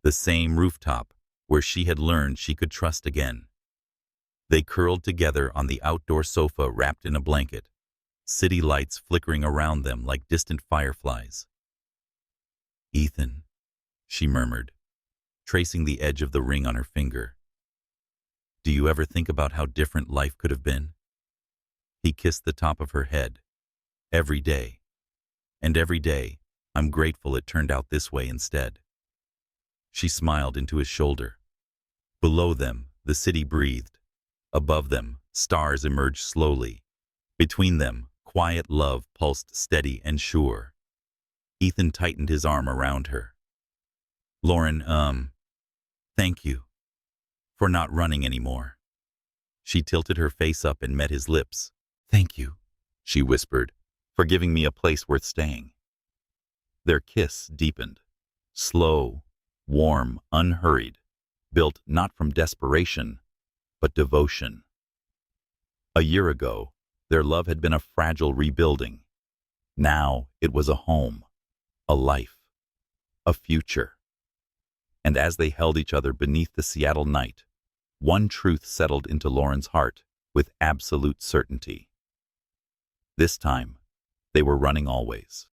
The same rooftop where she had learned she could trust again. They curled together on the outdoor sofa, wrapped in a blanket, city lights flickering around them like distant fireflies. Ethan, she murmured, tracing the edge of the ring on her finger. Do you ever think about how different life could have been? He kissed the top of her head. Every day. And every day, I'm grateful it turned out this way instead. She smiled into his shoulder. Below them, the city breathed. Above them, stars emerged slowly. Between them, quiet love pulsed steady and sure. Ethan tightened his arm around her. Lauren, thank you for not running anymore. She tilted her face up and met his lips. Thank you, she whispered, for giving me a place worth staying. Their kiss deepened. Slow, warm, unhurried, built not from desperation, but devotion. A year ago, their love had been a fragile rebuilding. Now it was a home, a life, a future. And as they held each other beneath the Seattle night, one truth settled into Lauren's heart with absolute certainty. This time, they were running always.